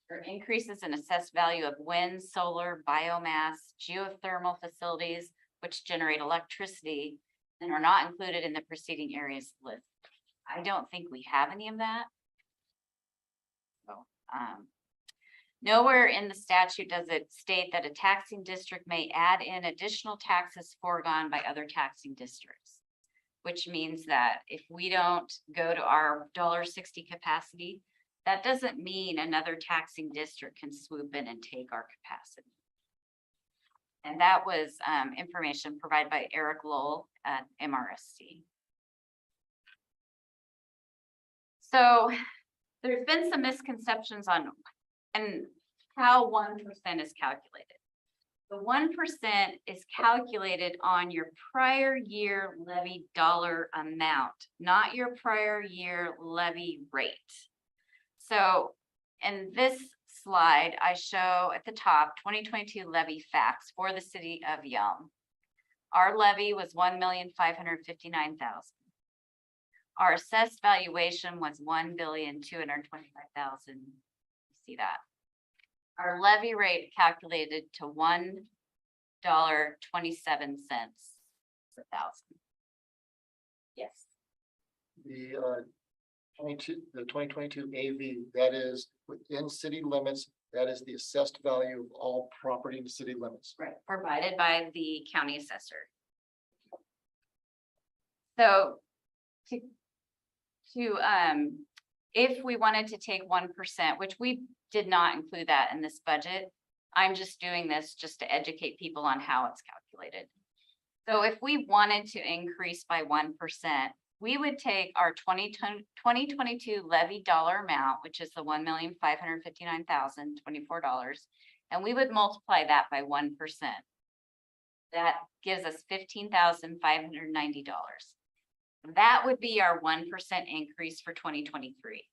or increases in assessed value of wind, solar, biomass, geothermal facilities, which generate electricity and are not included in the preceding areas list. I don't think we have any of that. So, nowhere in the statute does it state that a taxing district may add in additional taxes foregone by other taxing districts. Which means that if we don't go to our $1.60 capacity, that doesn't mean another taxing district can swoop in and take our capacity. And that was information provided by Eric Lowell at MRSC. So there's been some misconceptions on and how 1% is calculated. The 1% is calculated on your prior year levy dollar amount, not your prior year levy rate. So in this slide, I show at the top 2022 levy facts for the city of Yelm. Our levy was $1,559,000. Our assessed valuation was $1,225,000. You see that? Our levy rate calculated to $1.27 per thousand. Yes. The 2022 AV, that is within city limits, that is the assessed value of all property in city limits. Right, provided by the county assessor. So if we wanted to take 1%, which we did not include that in this budget, I'm just doing this just to educate people on how it's calculated. So if we wanted to increase by 1%, we would take our 2022 levy dollar amount, which is the $1,559,024, and we would multiply that by 1%. That gives us $15,590. That would be our 1% increase for 2023.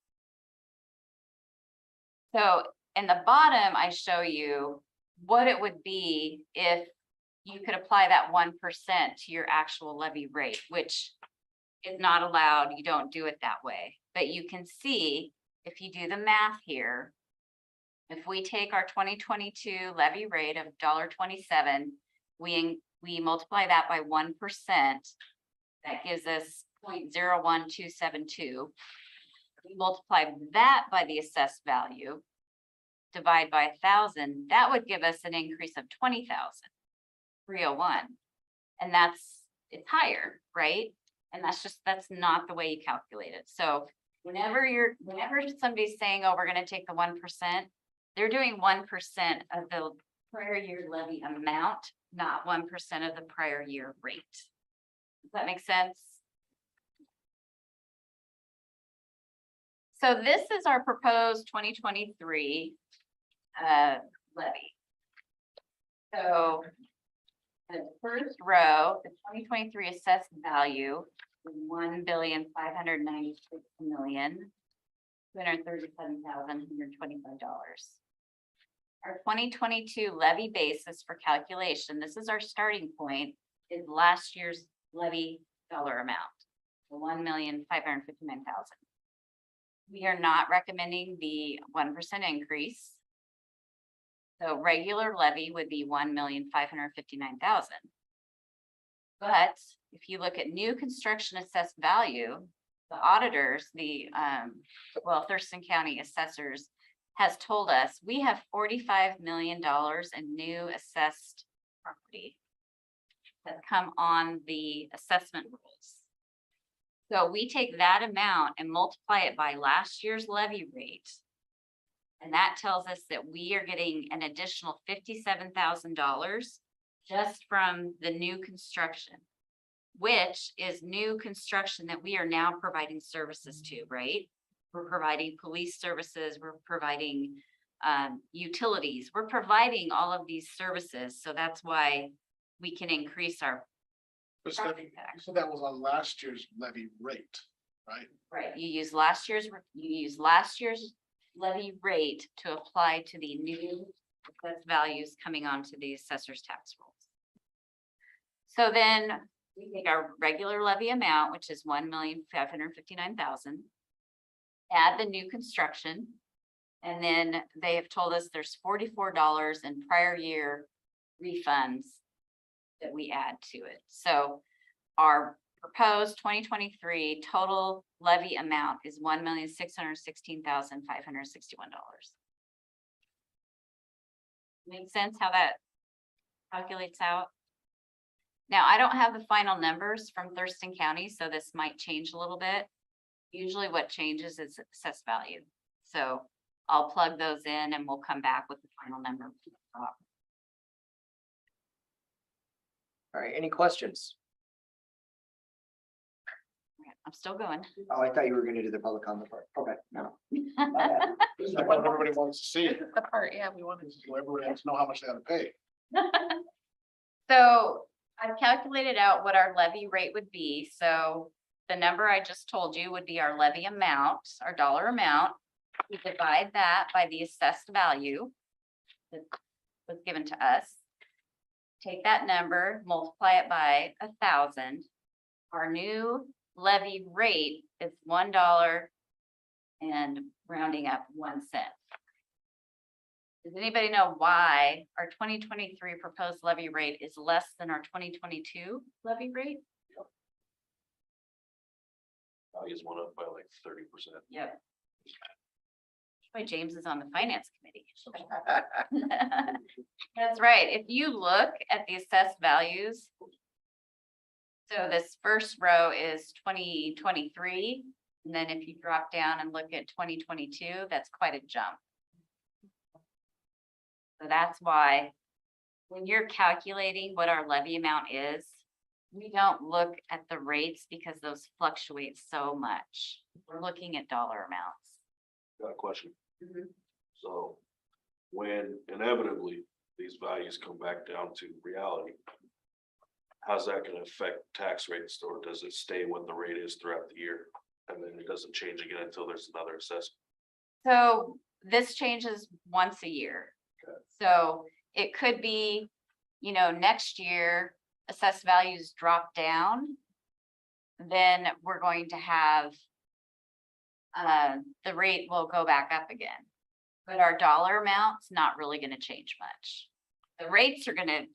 So in the bottom, I show you what it would be if you could apply that 1% to your actual levy rate, which is not allowed. You don't do it that way. But you can see if you do the math here, if we take our 2022 levy rate of $1.27, we multiply that by 1%, that gives us 0.01272. We multiply that by the assessed value, divide by 1,000, that would give us an increase of 20,301. And it's higher, right? And that's not the way you calculate it. So whenever somebody's saying, oh, we're going to take the 1%, they're doing 1% of the prior year levy amount, not 1% of the prior year rate. Does that make sense? So this is our proposed 2023 levy. So the first row, the 2023 assessed value is $1,596,237,125. Our 2022 levy basis for calculation, this is our starting point, is last year's levy dollar amount, the $1,559,000. We are not recommending the 1% increase. So regular levy would be $1,559,000. But if you look at new construction assessed value, the auditors, Thurston County assessors has told us we have $45 million in new assessed property that come on the assessment rules. So we take that amount and multiply it by last year's levy rate. And that tells us that we are getting an additional $57,000 just from the new construction, which is new construction that we are now providing services to, right? We're providing police services, we're providing utilities. We're providing all of these services, so that's why we can increase our property tax. So that was on last year's levy rate, right? Right, you use last year's levy rate to apply to the new assessed values coming onto the assessor's tax rolls. So then we take our regular levy amount, which is 1,559,000. Add the new construction. And then they have told us there's $44 in prior year refunds that we add to it. So our proposed 2023 total levy amount is $1,616,561. Make sense how that calculates out? Now, I don't have the final numbers from Thurston County, so this might change a little bit. Usually what changes is assessed value. So I'll plug those in and we'll come back with the final number. All right, any questions? I'm still going. Oh, I thought you were gonna do the public comment part. Okay, no. This is what everybody wants to see. The part, yeah, we wanted. So everybody wants to know how much they gotta pay. So I've calculated out what our levy rate would be. So the number I just told you would be our levy amount, our dollar amount. We divide that by the assessed value that was given to us. Take that number, multiply it by 1,000. Our new levy rate is $1 and rounding up 1 cent. Does anybody know why our 2023 proposed levy rate is less than our 2022 levy rate? Values went up by like 30%. Yep. Why James is on the finance committee. That's right. If you look at the assessed values. So this first row is 2023. And then if you drop down and look at 2022, that's quite a jump. So that's why when you're calculating what our levy amount is, we don't look at the rates because those fluctuate so much. We're looking at dollar amounts. Got a question. So when inevitably these values come back down to reality, how's that gonna affect tax rates, or does it stay what the rate is throughout the year? And then it doesn't change again until there's another assessment? So this changes once a year. Okay. So it could be, next year assessed values drop down. Then we're going to have the rate will go back up again. But our dollar amount's not really going to change much. The rates are going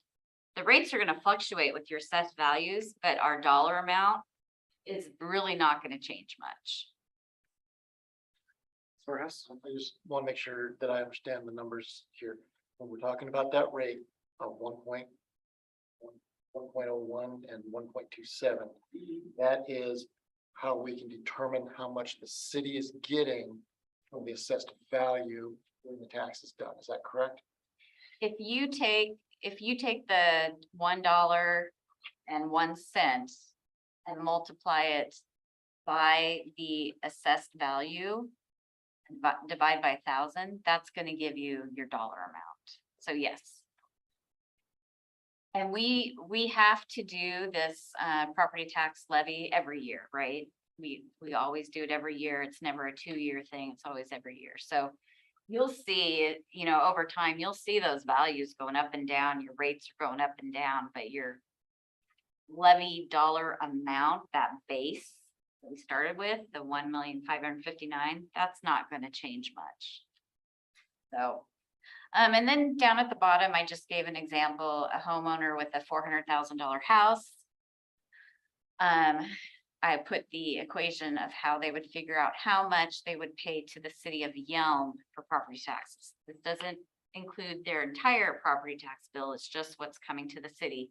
to fluctuate with your assessed values, but our dollar amount is really not going to change much. For us, I just want to make sure that I understand the numbers here. When we're talking about that rate of 1.01 and 1.27, that is how we can determine how much the city is getting from the assessed value when the tax is done. Is that correct? If you take the $1.01 and multiply it by the assessed value, and divide by 1,000, that's going to give you your dollar amount. So yes. And we have to do this property tax levy every year, right? We always do it every year. It's never a 2-year thing. It's always every year. So you'll see, over time, you'll see those values going up and down. Your rates are going up and down, but your levy dollar amount, that base that we started with, the 1,559,000, that's not going to change much. So, and then down at the bottom, I just gave an example, a homeowner with a $400,000 house. I put the equation of how they would figure out how much they would pay to the city of Yelm for property taxes. This doesn't include their entire property tax bill. It's just what's coming to the city.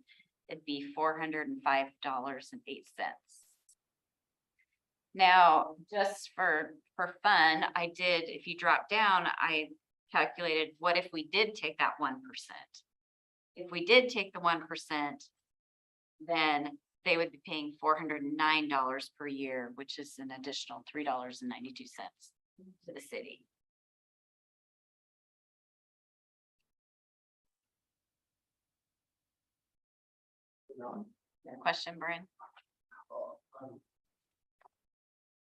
It'd be $405.08. Now, just for fun, I did, if you drop down, I calculated what if we did take that 1%. If we did take the 1%, then they would be paying $409 per year, which is an additional $3.92 to the city. Your question, Brian?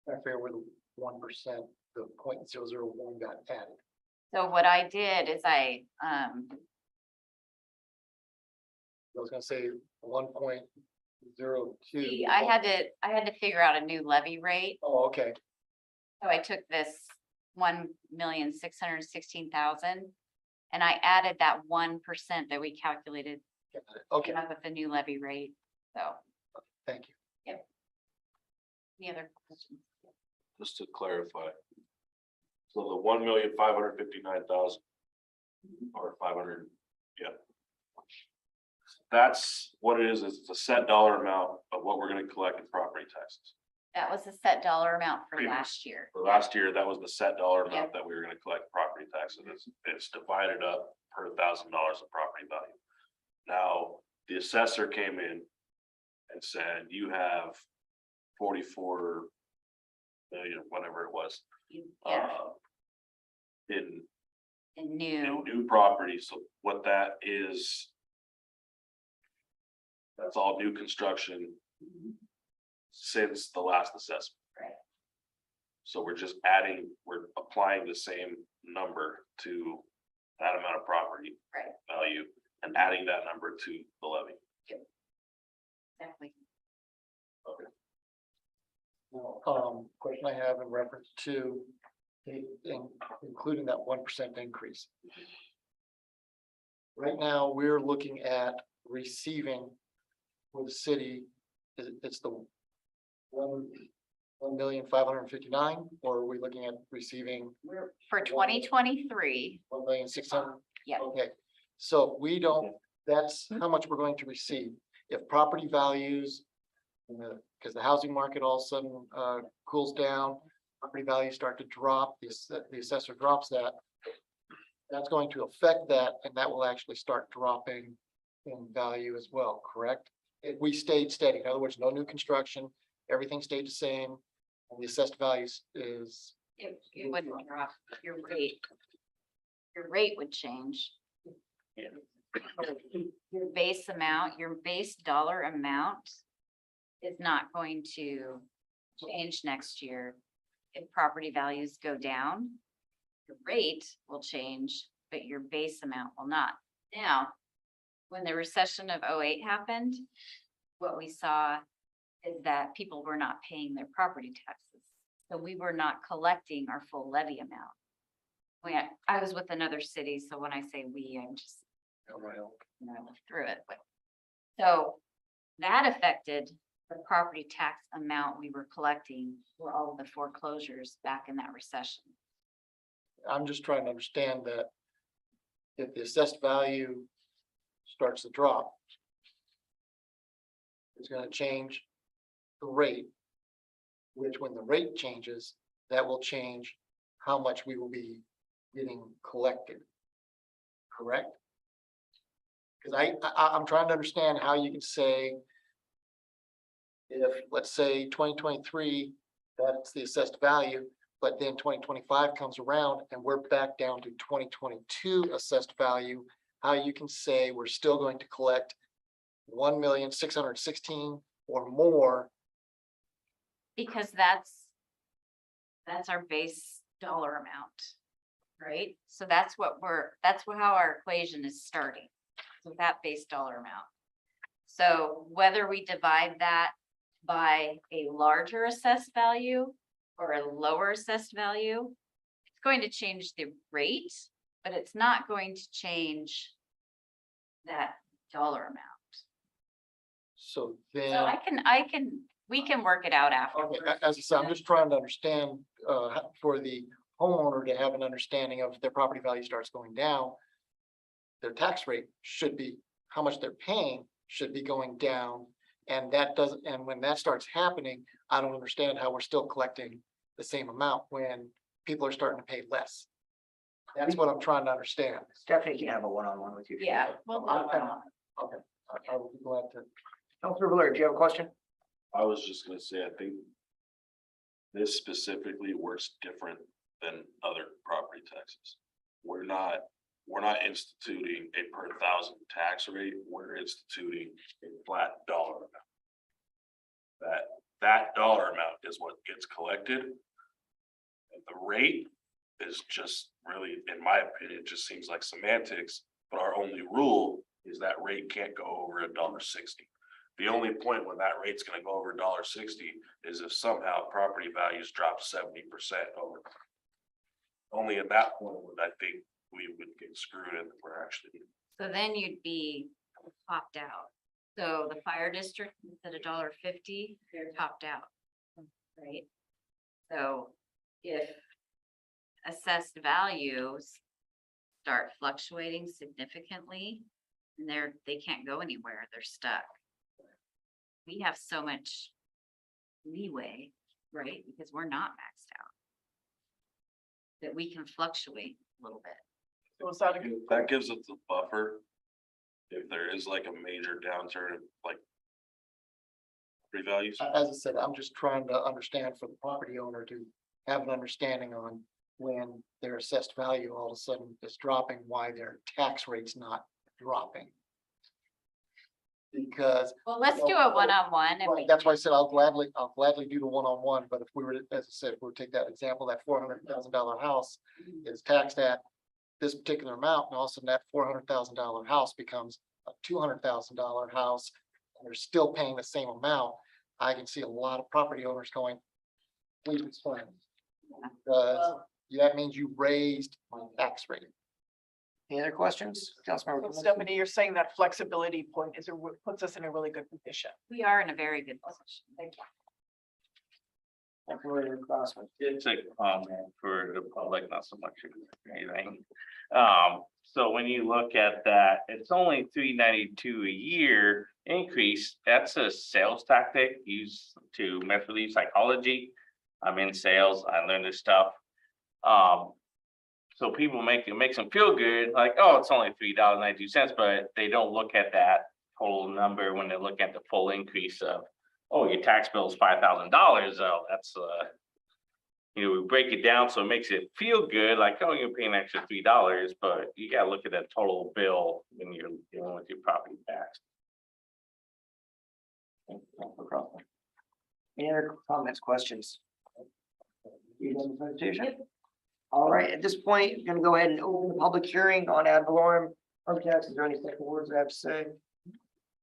I figure with 1%, the 0.001 got added. So what I did is I was gonna say 1.02. I had to figure out a new levy rate. Oh, okay, So I took this 1,616,000 and I added that 1% that we calculated, got it. Okay, came up with the new levy rate. So thank you. any other questions? Just to clarify. So the 1,559,000 or 500, yeah. That's what it is it's a set dollar amount of what we're gonna collect in property taxes. That was the set dollar amount for Previous. last year. For last year, that was the set dollar Yeah. amount that we were gonna collect property taxes. It's divided up per $1,000 of property value. Now, the assessor came in and said, you have 44 million, whatever it was, Yeah, in and new. new property. So what that is, that's all new construction since the last assessment. Right. So we're applying the same number to that amount of property. Right. Value and adding that number to the levy. Exactly. Question I have in reference to including that 1% increase. Right now, we're looking at receiving for the city, it's the 1,559,000, or are we looking at receiving We're for 2023. 1,600,000? Yeah. Okay, so we don't, that's how much we're going to receive. If property values, because the housing market all of a sudden cools down, property values start to drop, the assessor drops that. That's going to affect that, and that will actually start dropping in value as well, correct? If we stayed steady, in other words, no new construction, everything stayed the same, and the assessed values is, It wouldn't drop your rate. Your rate would change. Your base amount, your base dollar amount is not going to change next year. If property values go down, your rate will change, but your base amount will not. Now, when the recession of 08 happened, what we saw is that people were not paying their property taxes. So we were not collecting our full levy amount. I was with another city, so when I say we, I'm just, I lived through it, but. So that affected the property tax amount we were collecting for all of the foreclosures back in that recession. I'm just trying to understand that if the assessed value starts to drop, it's gonna change the rate, which when the rate changes, that will change how much we will be getting collected. Correct? Because I'm trying to understand how you can say if, let's say, 2023, that's the assessed value, but then 2025 comes around and we're back down to 2022 assessed value, how you can say we're still going to collect 1,616,000 or more. Because that's our base dollar amount, right? So that's how our equation is starting, with that base dollar amount. So whether we divide that by a larger assessed value or a lower assessed value, it's going to change the rate, but it's not going to change that dollar amount. So So then, we can work it out okay, afterwards. as I said, I'm just trying to understand, for the homeowner to have an understanding of their property value starts going down, their tax rate should be, how much they're paying should be going down. And that doesn't, and when that starts happening, I don't understand how we're still collecting the same amount when people are starting to pay less. That's what I'm trying to understand. Stephanie can have a one-on-one with you. if you Yeah, want. well, Okay, I will be glad to. Councilor Valera, do you have a question? I was just gonna say, I think this specifically works different than other property taxes. We're not we're not instituting a per thousand tax rate, we're instituting a flat dollar amount. That dollar amount is what gets collected. And the rate is just really, in my opinion, just seems like semantics, but our only rule is that rate can't go over $1.60. The only point when that rate's gonna go over $1.60 is if somehow property values drop 70% over. Only at that point would I think we would get screwed and we're actually. So then you'd be topped out. So the fire district at $1.50, they're topped out, right? So if assessed values start fluctuating significantly, and they can't go anywhere, they're stuck. We have so much leeway, right? Because we're not maxed out. That we can fluctuate a little bit. So is that a That gives us a buffer. If there is like a major downturn, like. Revalues. As I said, I'm just trying to understand for the property owner to have an understanding on when their assessed value all of a sudden is dropping, why their tax rate's not dropping. Because Well, let's do a one-on-one and right, that's why I said I'll gladly do the one-on-one, but if we were to, as I said, if we were to take that example, that $400,000 house is taxed at this particular amount, and all of a sudden that $400,000 house becomes a $200,000 house, and they're still paying the same amount, I can see a lot of property owners going, please explain. Because that means you raised my tax rate. Any other questions? Councilmember. So Kaminsky? Stephanie, you're saying that flexibility point puts us in a really good position. we are in a very good position. Thank you. Councilmember Crossman. It's a comment for the public, not so much anything. So when you look at that, it's only $392 a year increase. That's a sales tactic used to mess with the psychology. I'm in sales, I learned this stuff. So people it makes them feel good, like, oh, it's only $3.92, but they don't look at that total number when they look at the full increase of, oh, your tax bill is $5,000. Oh, that's we break it down so it makes it feel good, like, oh, you're paying an extra $3, but you gotta look at that total bill when you're dealing with your property tax. Any other comments, questions? You done the presentation? All right, at this point, I'm gonna go ahead and open the public hearing on ad valorem. Tax. Is there any second words I have to say?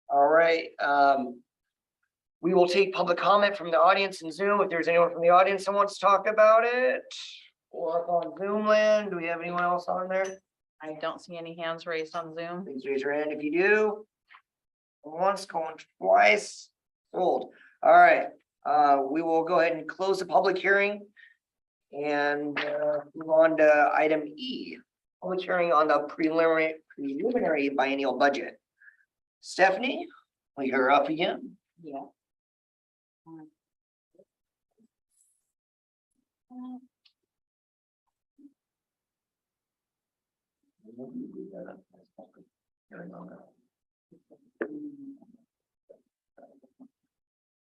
All right, we will take public comment from the audience in Zoom. If there's anyone from the audience that wants to talk about it. Or up on Zoom land, do we have anyone else on there? I don't see any hands raised on Zoom. Please raise your hand if you do. Once, going twice, sold. All right, we will go ahead and close the public hearing. And move on to item E, public hearing on the preliminary biennial budget. Stephanie, you're up again. Yeah.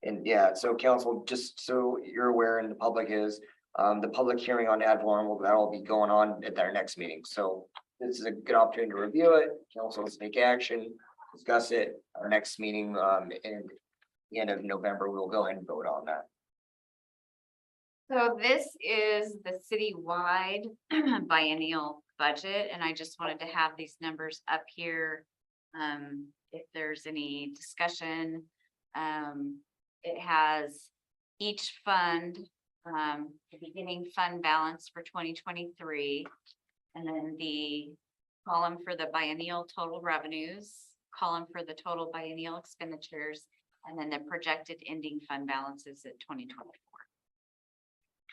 And yeah, so council, just so you're aware and the public is, the public hearing on ad valorem that'll be going on at our next meeting. So this is a good opportunity to review it. Council will take action, discuss it. Our next meeting, in the end of November, we'll go ahead and vote on that. So this is the citywide biennial budget, and I just wanted to have these numbers up here. If there's any discussion, it has each fund, the beginning fund balance for 2023, and then the column for the biennial total revenues, column for the total biennial expenditures, and then the projected ending fund balances at 2024.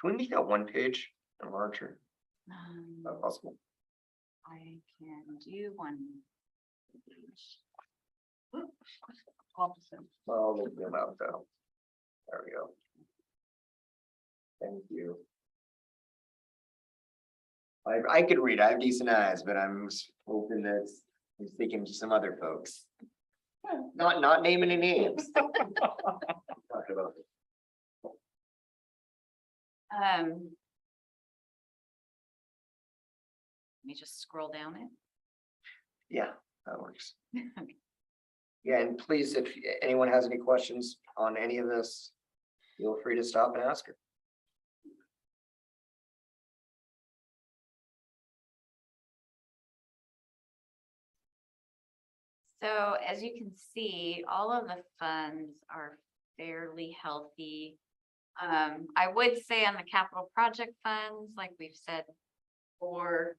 Can we make that one page and larger? If possible. I can do one. Opposite. Well, we'll zoom out though. There we go. Thank you. I could read, I have decent eyes, but I'm hoping that I'm speaking to some other folks. Not naming any names. Talking about it. Let me just scroll down it. Yeah, that works. Yeah, and please, if anyone has any questions on any of this, feel free to stop and ask her. So as you can see, all of the funds are fairly healthy. I would say on the capital project funds, like we've said before,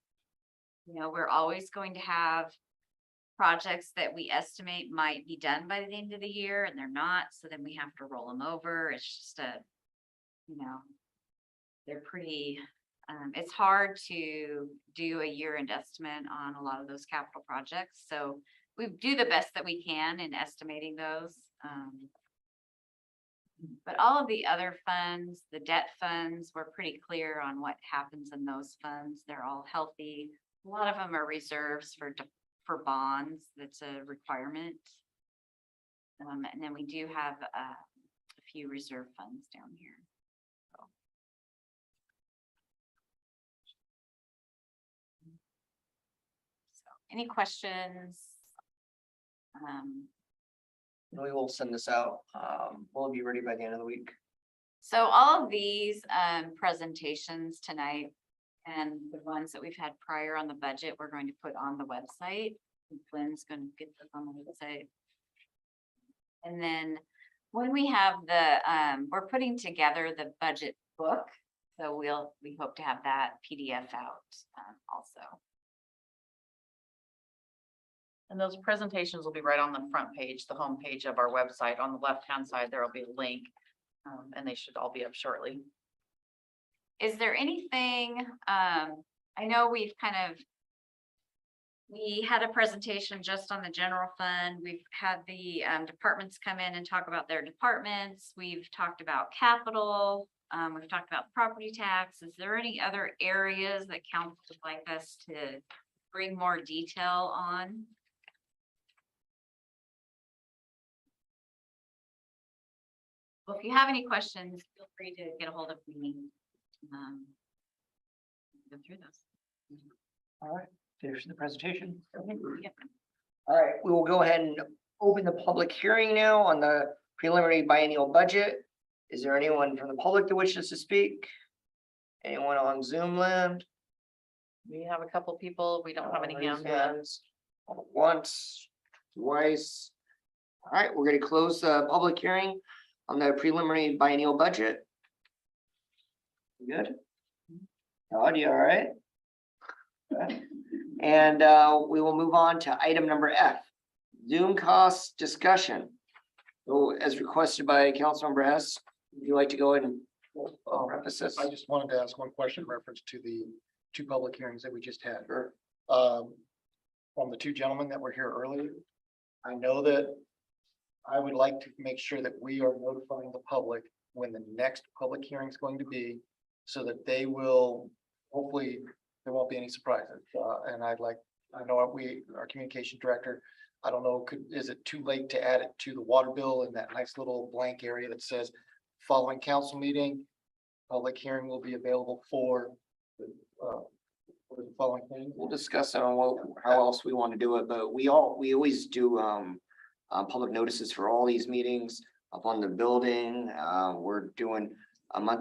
we're always going to have projects that we estimate might be done by the end of the year and they're not, so then we have to roll them over. It's just they're pretty, it's hard to do a year-end estimate on a lot of those capital projects, so we do the best that we can in estimating those. But all of the other funds, the debt funds, we're pretty clear on what happens in those funds. They're all healthy. A lot of them are reserves for bonds. That's a requirement. And then we do have a few reserve funds down here. So, any questions? We will send this out. We'll be ready by the end of the week. So all of these presentations tonight and the ones that we've had prior on the budget, we're going to put on the website. Lynn's going to get this on the website. And then when we have we're putting together the budget book. So we hope to have that PDF out also. And those presentations will be right on the front page, the home page of our website. On the left-hand side, there will be a link, and they should all be up shortly. Is there anything, I know we had a presentation just on the general fund. We've had the departments come in and talk about their departments. We've talked about capital. We've talked about property tax. Is there any other areas that council would like us to bring more detail on? Well, if you have any questions, feel free to get a hold of me. Go through those. All right, finish the presentation. Yep. All right, we will go ahead and open the public hearing now on the preliminary biennial budget. Is there anyone from the public that wishes to speak? Anyone on Zoom land? We have a couple people. We don't have any Raise hands yet. hands. Once, twice. All right, we're gonna close the public hearing on the preliminary biennial budget. Good. Todd, you all right? Okay. And we will move on to item number F, Zoom cost discussion. So as requested by Councilmember Hess, would you like to go ahead and preface this? I just wanted to ask one question in reference to the two public hearings that we just had. Sure. From the two gentlemen that were here earlier, I know that I would like to make sure that we are notifying the public when the next public hearing is going to be, so that they will, hopefully, there won't be any surprises. And I know our communication director, I don't know, is it too late to add it to the water bill in that nice little blank area that says, following council meeting, public hearing will be available for the following thing? We'll discuss it on how else we want to do it, but we always do public notices for all these meetings up on the building. We're doing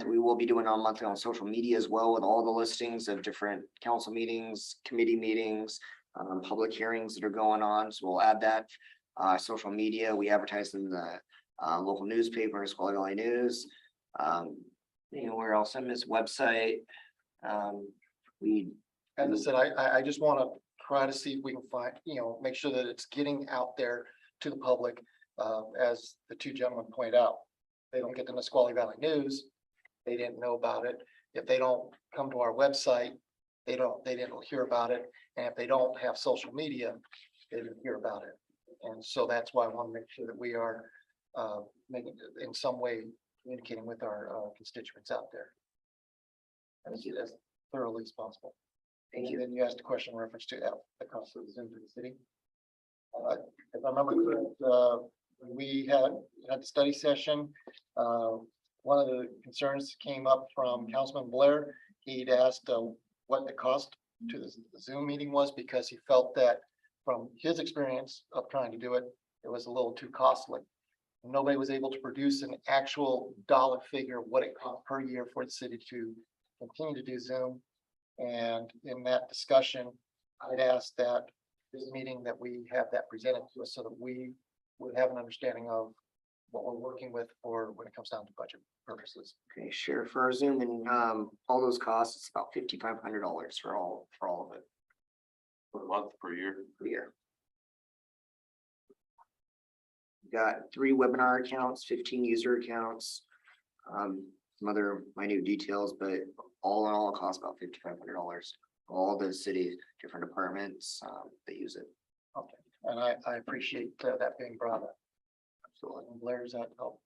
we will be doing on monthly on social media as well, with all the listings of different council meetings, committee meetings, public hearings that are going on. So we'll add that. Social media, we advertise in the local newspapers, Quality LA News. Where else? On this website. As I said, I just want to try to see if we can find, make sure that it's getting out there to the public. As the two gentlemen point out, they don't get the Nisqually Valley News. They didn't know about it. If they don't come to our website, they didn't hear about it. And if they don't have social media, they didn't hear about it. And so that's why I want to make sure that we are making, in some way, communicating with our constituents out there. And as thoroughly as possible. Thank you. And then you asked a question in reference to the cost of the Zoom to the city. If I remember correct, we had the study session. One of the concerns came up from Councilman Blair. He'd asked what the cost to the Zoom meeting was, because he felt that from his experience of trying to do it, it was a little too costly. Nobody was able to produce an actual dollar figure of what it cost per year for the city to continue to do Zoom. And in that discussion, I'd asked that this meeting that we have that presented to us so that we would have an understanding of what we're working with for when it comes down to budget purposes. Okay, sure, for our Zoom and all those costs, it's about $5,500 for all of it Per month, per year. per year. We've got 3 webinar accounts, 15 user accounts. Some other minute details, but all in all, it costs about $5,500. All the city, different departments, they use it. Okay, and I appreciate that being brought up. Absolutely. And Blair's that help.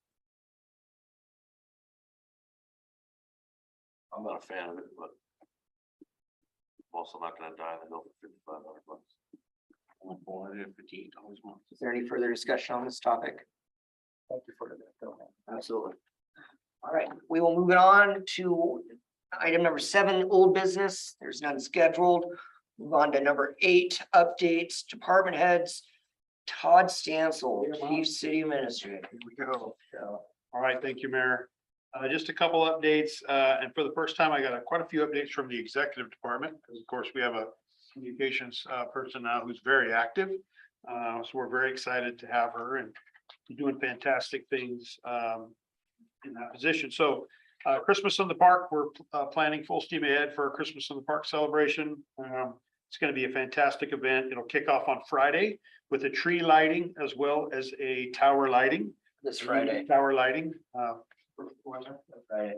I'm not a fan of it, but I'm also not gonna die on the hill for $5,500. $458 a month. Is there any further discussion on this topic? Thank you for that. Go ahead. Absolutely. All right, we will move it on to item number 7, old business. There's none scheduled. Move on to number 8, updates, department heads. Todd Stansel, Chief City Administrator. Here we go. All right, thank you, Mayor. Just a couple updates, and for the first time, I got quite a few updates from the executive department, because of course, we have a communications person now who's very active. So we're very excited to have her and doing fantastic things in that position. So Christmas in the Park, we're planning full steam ahead for our Christmas in the Park celebration. It's going to be a fantastic event. It'll kick off on Friday with a tree lighting as well as a tower lighting. This Friday. Tower lighting. Friday.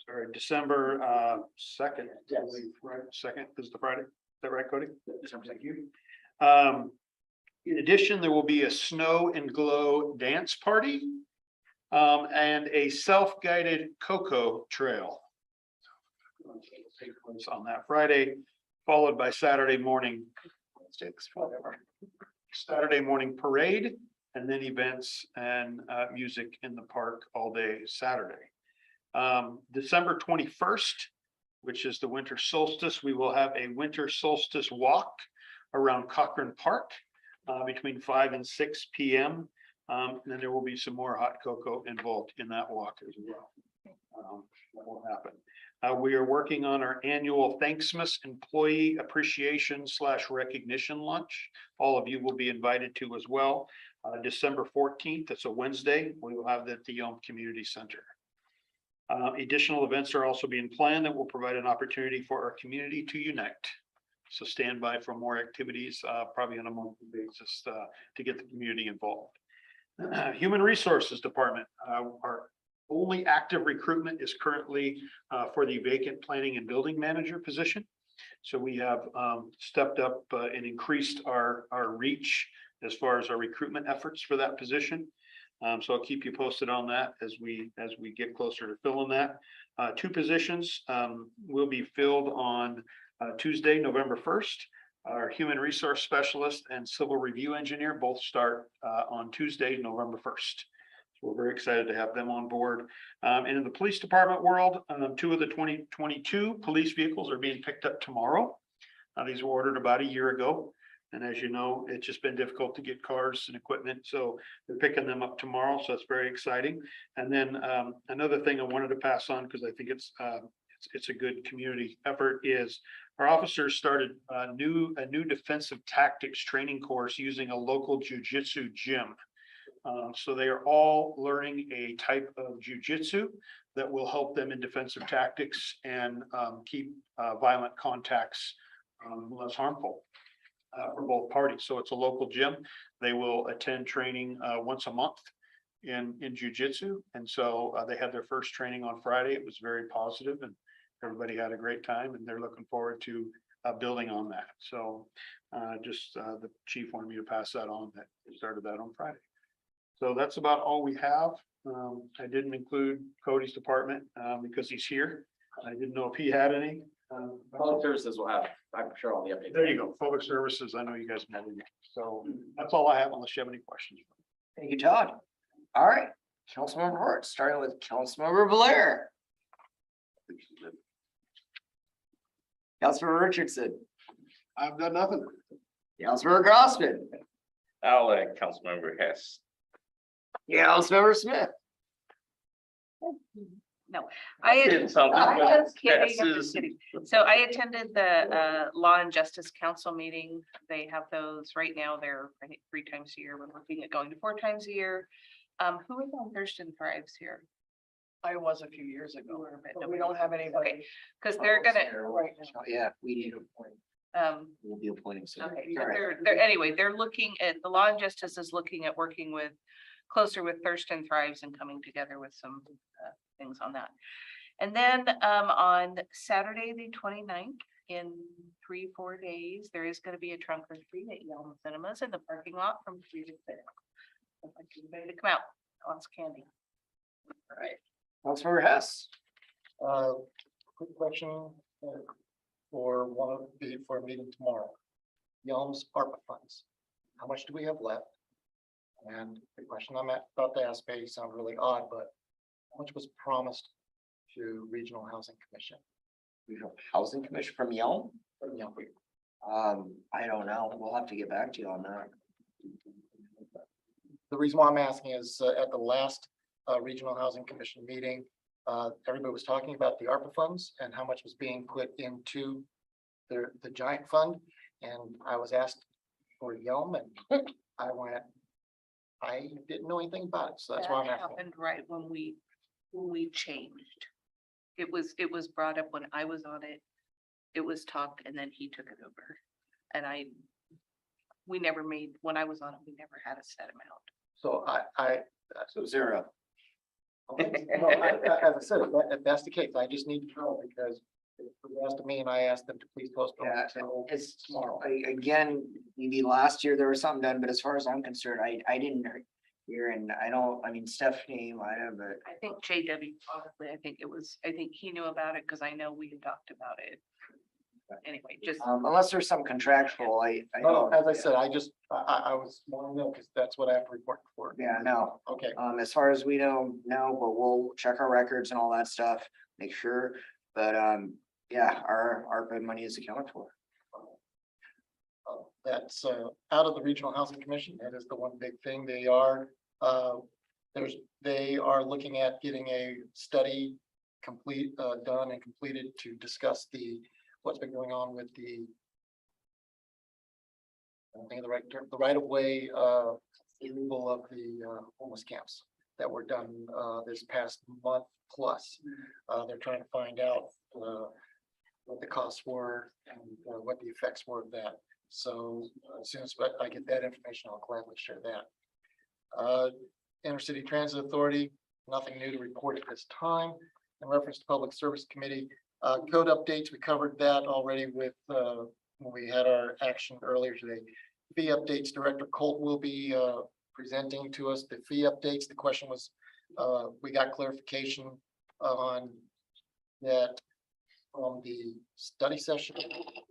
Sorry, December 2nd. Yes. Right, 2nd is the Friday. Is that right, Cody? Thank you. In addition, there will be a snow and glow dance party and a self-guided cocoa trail. Take place on that Friday, followed by Saturday morning parade, and then events and music in the park all day Saturday. December 21st, which is the winter solstice, we will have a winter solstice walk around Cochrane Park between 5 and 6 p.m. And then there will be some more hot cocoa involved in that walk as well. That will happen. We are working on our annual Thanksmas Employee Appreciation / Recognition Lunch. All of you will be invited to as well. December 14th, it's a Wednesday. We will have that at the Yelm Community Center. Additional events are also being planned that will provide an opportunity for our community to unite. So stand by for more activities, probably on a monthly basis to get the community involved. Human Resources Department, our only active recruitment is currently for the vacant planning and building manager position. So we have stepped up and increased our reach as far as our recruitment efforts for that position. So I'll keep you posted on that as we get closer to filling that. 2 positions will be filled on Tuesday, November 1st. Our human resource specialist and civil review engineer both start on Tuesday, November 1st. So we're very excited to have them on board. And in the police department world, 2 of the 2022 police vehicles are being picked up tomorrow. These were ordered about a year ago. And as you know, it's just been difficult to get cars and equipment. So they're picking them up tomorrow. So that's very exciting. And then another thing I wanted to pass on, because I think it's a good community effort, is our officers started a new defensive tactics training course using a local jujitsu gym. So they are all learning a type of jujitsu that will help them in defensive tactics and keep violent contacts less harmful for both parties. So it's a local gym. They will attend training once a month in jujitsu. And so they had their first training on Friday. It was very positive and everybody had a great time, and they're looking forward to building on that. So the chief wanted me to pass that on, that we started that on Friday. So that's about all we have. I didn't include Cody's department because he's here. I didn't know if he had any. Public services will have, I'm sure, all the updates. There you go. Public services. I know you guys know. So that's all I have unless you have any questions. Thank you, Todd. All right, Councilmember Hort, starting with Councilmember Blair. Councilmember Richardson. I've got nothing. Councilmember Grossman. I'll let Councilmember Hess. Councilmember Smith. I Did something, I but was kidding, I'm Hess just is- kidding. So I attended the Law and Justice Council meeting. They have those right now. They're, I think, 3 times a year. We're looking at going to 4 times a year. Who is on Thurston Thrives here? I was a few years ago, But but we nobody- don't have anybody. Okay, because they're gonna, Right now. Yeah, we need to appoint. We'll be appointing soon. okay, All but right. anyway, they're looking at, the Law and Justice is looking at working with, closer with Thurston Thrives and coming together with some things on that. And then on Saturday, the 29th, in 3-4 days, there is gonna be a trunk or treat at Yelm Cinemas in the parking lot from 3 to 6. I'd like anybody to come out, lots of candy. All right. Councilmember Hess. Quick question for for a meeting tomorrow. Yelm's ARPA funds. How much do we have left? And the question about to ask may sound really odd, but how much was promised to Regional Housing Commission? Regional Housing Commission from Yelm? From Yelm? I don't know. We'll have to get back to you on that. The reason why I'm asking is at the last Regional Housing Commission meeting, everybody was talking about the ARPA funds and how much was being put into the giant fund. And I was asked for Yelm and I went, I didn't know anything about it. So that's why I'm That asking. happened right when we changed. It was brought up when I was on it. It was talked and then he took it over. And we never made, when I was on it, we never had a set amount. So So 0. no, as I said, if that's the case, I just need to know because it was asked to me and I asked them to please postpone Yeah, it till it's tomorrow. again, maybe last year there was something done, but as far as I'm concerned, I didn't hear and I mean, Stephanie might have, but I think JW probably, I think he knew about it because I know we had talked about it. Anyway, just. unless there's some contractual, I No, don't. as I said, I was wanting to know because that's what I have to report for. Yeah, no. Okay. As far as we know, no, but we'll check our records and all that stuff, make sure. But yeah, our ARPA money is accounted for. That's out of the Regional Housing Commission. That is the one big thing. They are looking at getting a study done and completed to discuss what's been going on with the I think the right of way removal of the homeless camps that were done this past month plus. They're trying to find out what the costs were and what the effects were of that. So as soon as I get that information, I'll gladly share that. Intercity Transit Authority, nothing new to report at this time. In reference to Public Service Committee, code updates, we covered that already with when we had our action earlier today. Fee updates, Director Colt will be presenting to us the fee updates. The question was, we got clarification on that from the study session.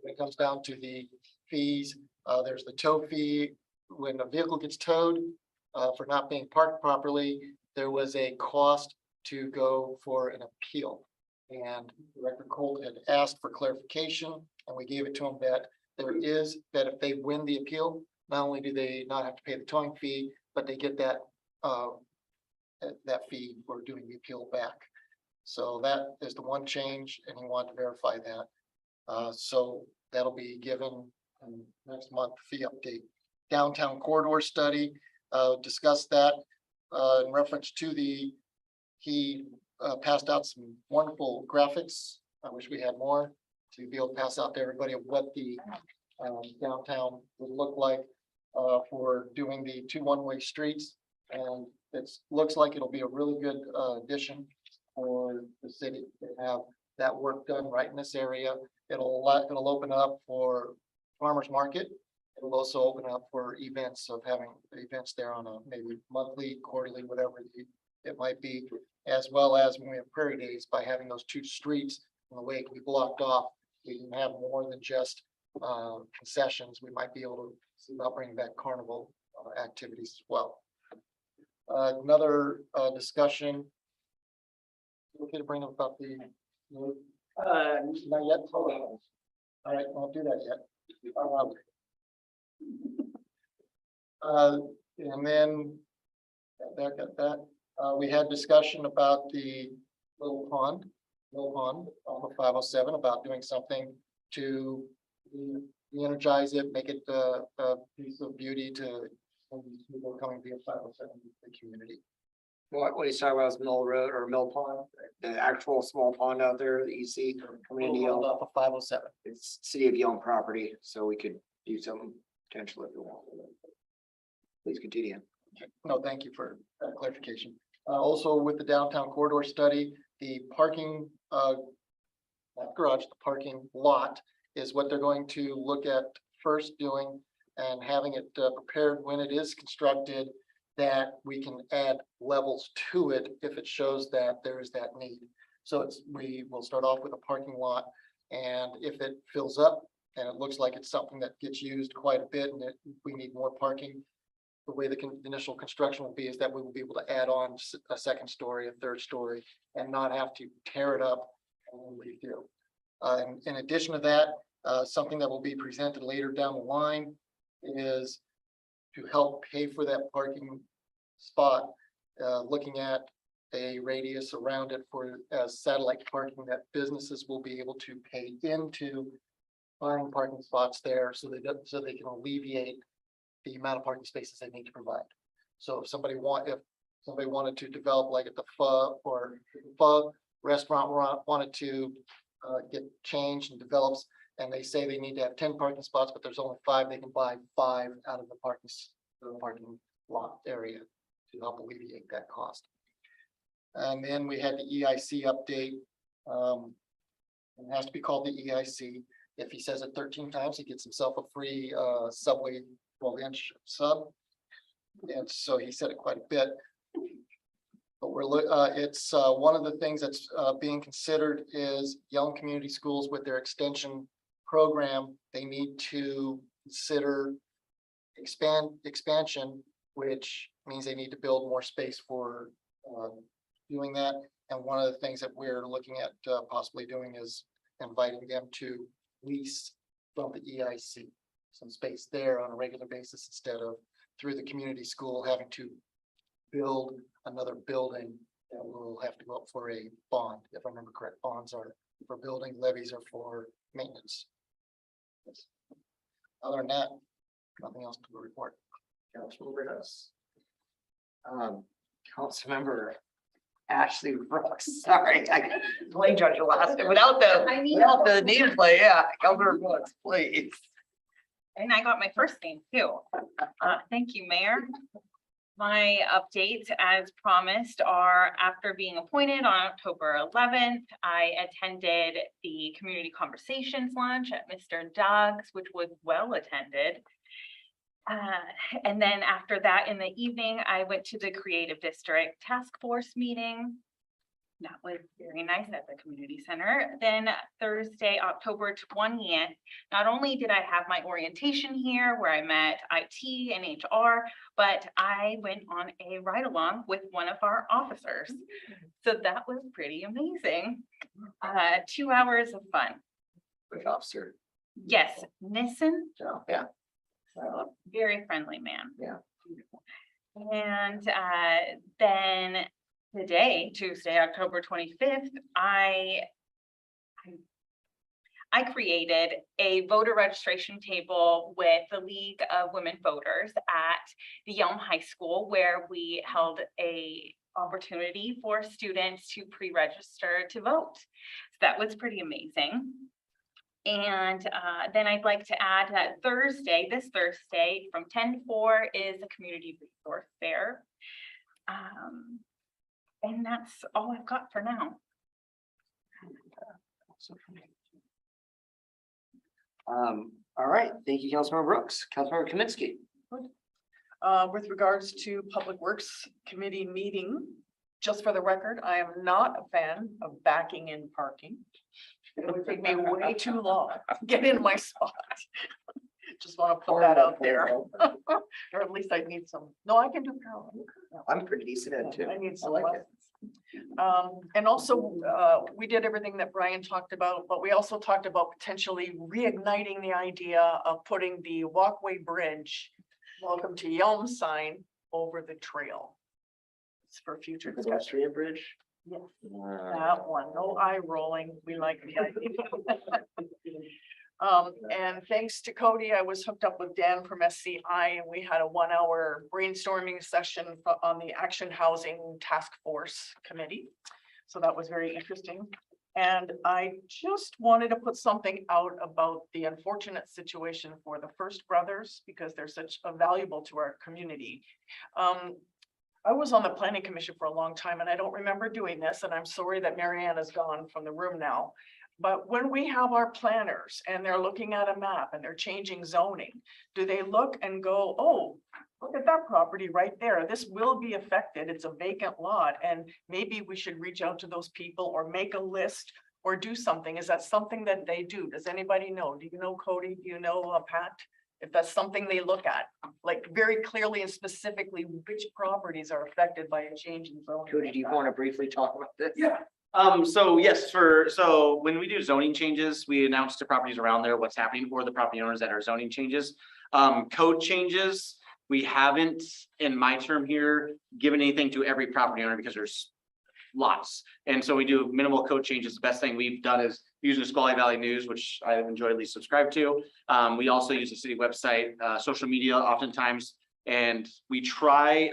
When it comes down to the fees, there's the tow fee. When a vehicle gets towed for not being parked properly, there was a cost to go for an appeal. And Director Colt had asked for clarification and we gave it to him that if they win the appeal, not only do they not have to pay the towing fee, but they get that fee for doing the appeal back. So that is the one change and he wanted to verify that. So that'll be given in next month fee update. Downtown corridor study, discussed that in reference to he passed out some wonderful graphics. I wish we had more to be able to pass out to everybody of what the downtown would look like for doing the 2 one-way streets. And it looks like it'll be a really good addition for the city to have that work done right in this area. It'll open up for farmers market. It'll also open up for events of having events there on a maybe monthly, quarterly, whatever it might be, as well as when we have Prairie Days by having those 2 streets and the way it can be blocked off. We can have more than just concessions. We might be able to see about bringing back carnival activities as well. Another discussion. Okay to bring up about the. Not yet. Hold on. All right, won't do that yet. And then we had discussion about the little pond on the 507 about doing something to re-energize it, make it a piece of beauty to people coming via 507 the community. What he's talking about is Mill Road or Mill Pond, the actual small pond out there that you see coming into Yelm. Off of 507. It's city of Yelm property, so we could do something potentially if we want. Please continue. No, thank you for that clarification. Also with the downtown corridor study, the parking, not garage, the parking lot is what they're going to look at first doing and having it prepared when it is constructed, that we can add levels to it if it shows that there is that need. So we will start off with a parking lot, and if it fills up and it looks like it's something that gets used quite a bit and we need more parking, the way the initial construction will be is that we will be able to add on a second story, a third story, and not have to tear it up and leave through. In addition to that, something that will be presented later down the line is to help pay for that parking spot, looking at a radius around it for satellite parking that businesses will be able to pay into buying parking spots there so they can alleviate the amount of parking spaces they need to provide. So if somebody wanted to develop like at the pho restaurant wanted to get changed and develops, and they say they need to have 10 parking spots, but there's only 5, they can buy 5 out of the parking lot area to help alleviate that cost. And then we had the EIC update. It has to be called the EIC. If he says it 13 times, he gets himself a free Subway 12-inch sub. And so he said it quite a bit. But it's one of the things that's being considered is Yelm Community Schools with their extension program. They need to consider expansion, which means they need to build more space for doing that. And one of the things that we're looking at possibly doing is inviting them to lease from the EIC some space there on a regular basis instead of through the community school having to build another building that will have to go up for a bond. If I remember correct, bonds are for building, levies are for maintenance. Yes. Other than that, nothing else to report. Councilmember Ashley Brooks, sorry, I blame judge your last name without the name play, yeah, Councilmember Brooks, please. And I got my first name too. Thank you, Mayor. My updates, as promised, are after being appointed on October 11th, I attended the community conversations lunch at Mr. Doug's, which was well attended. And then after that, in the evening, I went to the Creative District Task Force meeting. That was very nice at the community center. Then Thursday, October 20th, not only did I have my orientation here where I met IT and HR, but I went on a ride along with one of our officers. So that was pretty amazing. 2 hours of fun. Which officer? Yes, Nissen, Oh, yeah. very friendly man. Yeah. And then today, Tuesday, October 25th, I created a voter registration table with the League of Women Voters at the Yelm High School, where we held a opportunity for students to pre-register to vote. So that was pretty amazing. And then I'd like to add that this Thursday from 10 to 4 is a community resource fair. And that's all I've got for now. All right, thank you, Councilmember Brooks. Councilmember Kaminsky. With regards to Public Works Committee meeting, just for the record, I am not a fan of backing in parking. It would take me way too long to get in my spot. Just want to put that out there. Or at least I need some, no, I can do parallel. I'm pretty decent at it too. I need some I like it. lessons. And also, we did everything that Brian talked about, but we also talked about potentially reigniting the idea of putting the walkway bridge, welcome to Yelm sign over the trail. It's for future discussion. Pedestrian bridge? Yeah, that one, no eye rolling, we like the idea. And thanks to Cody, I was hooked up with Dan from SCI and we had a 1-hour brainstorming session on the Action Housing Task Force Committee. So that was very interesting. And I just wanted to put something out about the unfortunate situation for the First Brothers because they're such a valuable to our community. I was on the planning commission for a long time and I don't remember doing this, and I'm sorry that Marianne is gone from the room now. But when we have our planners and they're looking at a map and they're changing zoning, do they look and go, oh, look at that property right there. This will be affected. It's a vacant lot. And maybe we should reach out to those people or make a list or do something. Is that something that they do? Does anybody know? Do you know, Cody? Do you know, Pat? If that's something they look at, like very clearly and specifically which properties are affected by a change in zoning. Cody, do you want to briefly talk about this? Yeah. So yes, so when we do zoning changes, we announce to properties around there what's happening or the property owners that are zoning changes. Code changes, we haven't, in my term here, given anything to every property owner because there's lots. And so we do minimal code changes. The best thing we've done is using Squally Valley News, which I enjoy at least subscribe to. We also use the city website, social media oftentimes, and we try,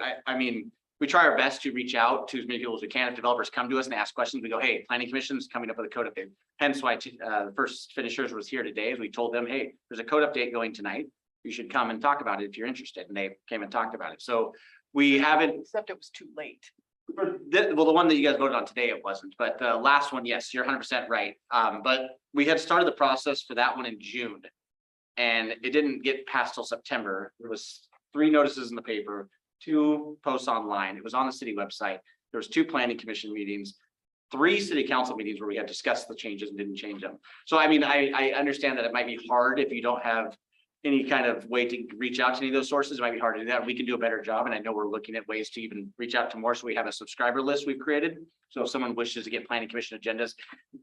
we try our best to reach out to as many people as we can. If developers come to us and ask questions, we go, hey, planning commission is coming up with a code update. Hence why the First Finishers was here today, as we told them, hey, there's a code update going tonight. You should come and talk about it if you're interested. And they came and talked about it. So we haven't. Except it was too late. Well, the one that you guys voted on today, it wasn't, but the last one, yes, you're 100% right. But we had started the process for that one in June. And it didn't get passed till September. There was 3 notices in the paper, 2 posts online. It was on the city website. There was 2 planning commission meetings, 3 city council meetings where we had discussed the changes and didn't change them. So I mean, I understand that it might be hard if you don't have any kind of way to reach out to any of those sources. It might be hard to do that. We can do a better job. And I know we're looking at ways to even reach out to more. So we have a subscriber list we've created. So if someone wishes to get planning commission agendas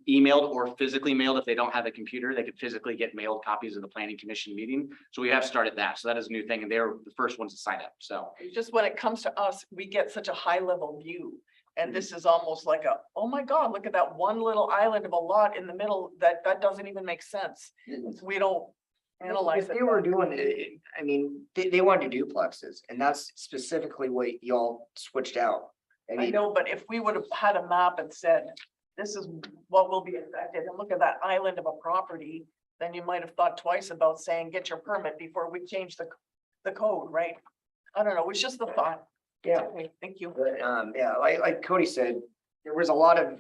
emailed or physically mailed, if they don't have a computer, they could physically get mailed copies of the planning commission meeting. So we have started that. So that is a new thing. And they're the first ones to sign up. So Just when it comes to us, we get such a high level view. And this is almost like a, oh my God, look at that one little island of a lot in the middle that doesn't even make sense. We don't analyze If it. they were doing it, I mean, they wanted to do duplexes, and that's specifically what y'all switched out. I know, but if we would have had a map and said, this is what will be affected, and look at that island of a property, then you might have thought twice about saying, get your permit before we change the code, right? I don't know, it's just the thought. Yeah. Okay, thank you. But, yeah, like Cody said, there was a lot of,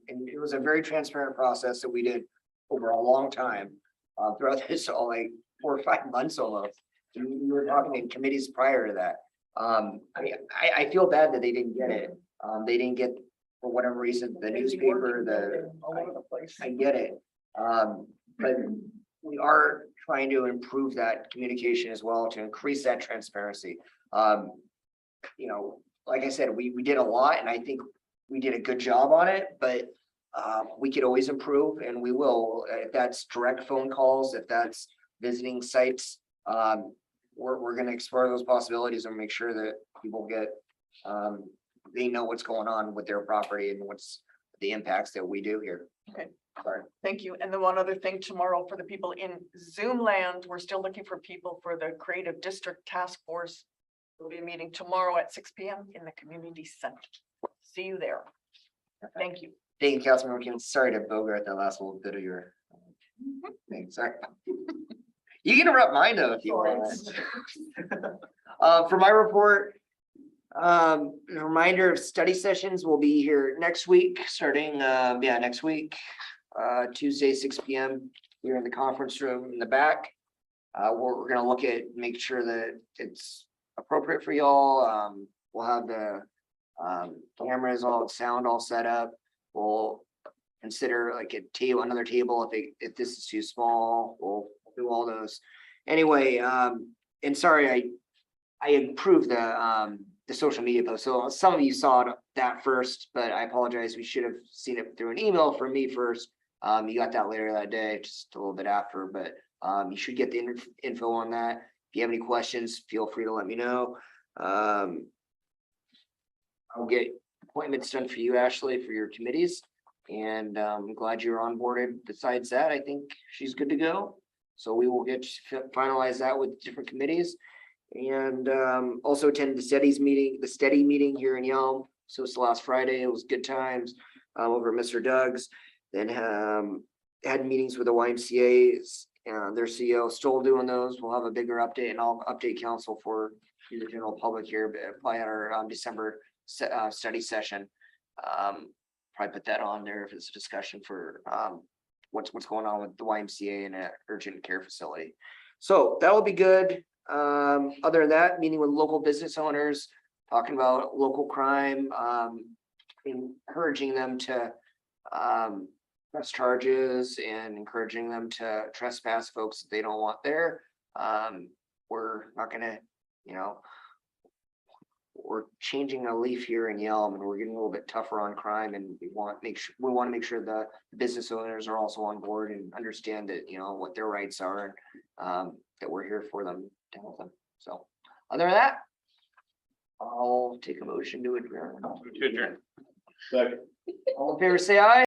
and it was a very transparent process that we did over a long time. Throughout this, all like 4 or 5 months almost. We were talking in committees prior to that. I mean, I feel bad that they didn't get it. They didn't get, for whatever reason, the newspaper, All over the place. I get it. But we are trying to improve that communication as well to increase that transparency. You know, like I said, we did a lot and I think we did a good job on it, but we could always improve and we will. If that's direct phone calls, if that's visiting sites, we're going to explore those possibilities and make sure that people get, they know what's going on with their property and what's the impacts that we do here. Okay. Sorry. Thank you. And then one other thing tomorrow for the people in Zoom land, we're still looking for people for the Creative District Task Force. We'll be meeting tomorrow at 6 p.m. in the community center. See you there. Thank you. Thank you, Councilmember Kim. Sorry to bogart that last little bit of your thing. Sorry. You can interrupt mine though if you want. For my report, a reminder of study sessions will be here next week, starting next week, Tuesday, 6 p.m. here in the conference room in the back. We're gonna look at, make sure that it's appropriate for y'all. We'll have the cameras, all sound all set up. We'll consider like a table, another table if this is too small. We'll do all those. Anyway, and sorry, I improved the the social media post. So some of you saw that first, but I apologize. We should have seen it through an email from me first. You got that later that day, just a little bit after, but you should get the info on that. If you have any questions, feel free to let me know. I'll get appointments done for you, Ashley, for your committees. And I'm glad you're onboarded. Besides that, I think she's good to go. So we will get finalize that with different committees. And also attended the steady meeting here in Yelm. So it's last Friday. It was good times over at Mr. Doug's. Then had meetings with the YMCA's, their CEO, still doing those. We'll have a bigger update and I'll update council for the general public here, but probably at our December study session. Probably put that on there if it's a discussion for what's going on with the YMCA and an urgent care facility. So that will be good. Other than that, meeting with local business owners, talking about local crime, encouraging them to press charges and encouraging them to trespass folks that they don't want there. We're not gonna, we're changing a leaf here in Yelm and we're getting a little bit tougher on crime, and we want to make sure the business owners are also on board and understand that, what their rights are, and that we're here for them to help them. So other than that, I'll take a motion to adjourn. To adjourn. All in favor, say aye.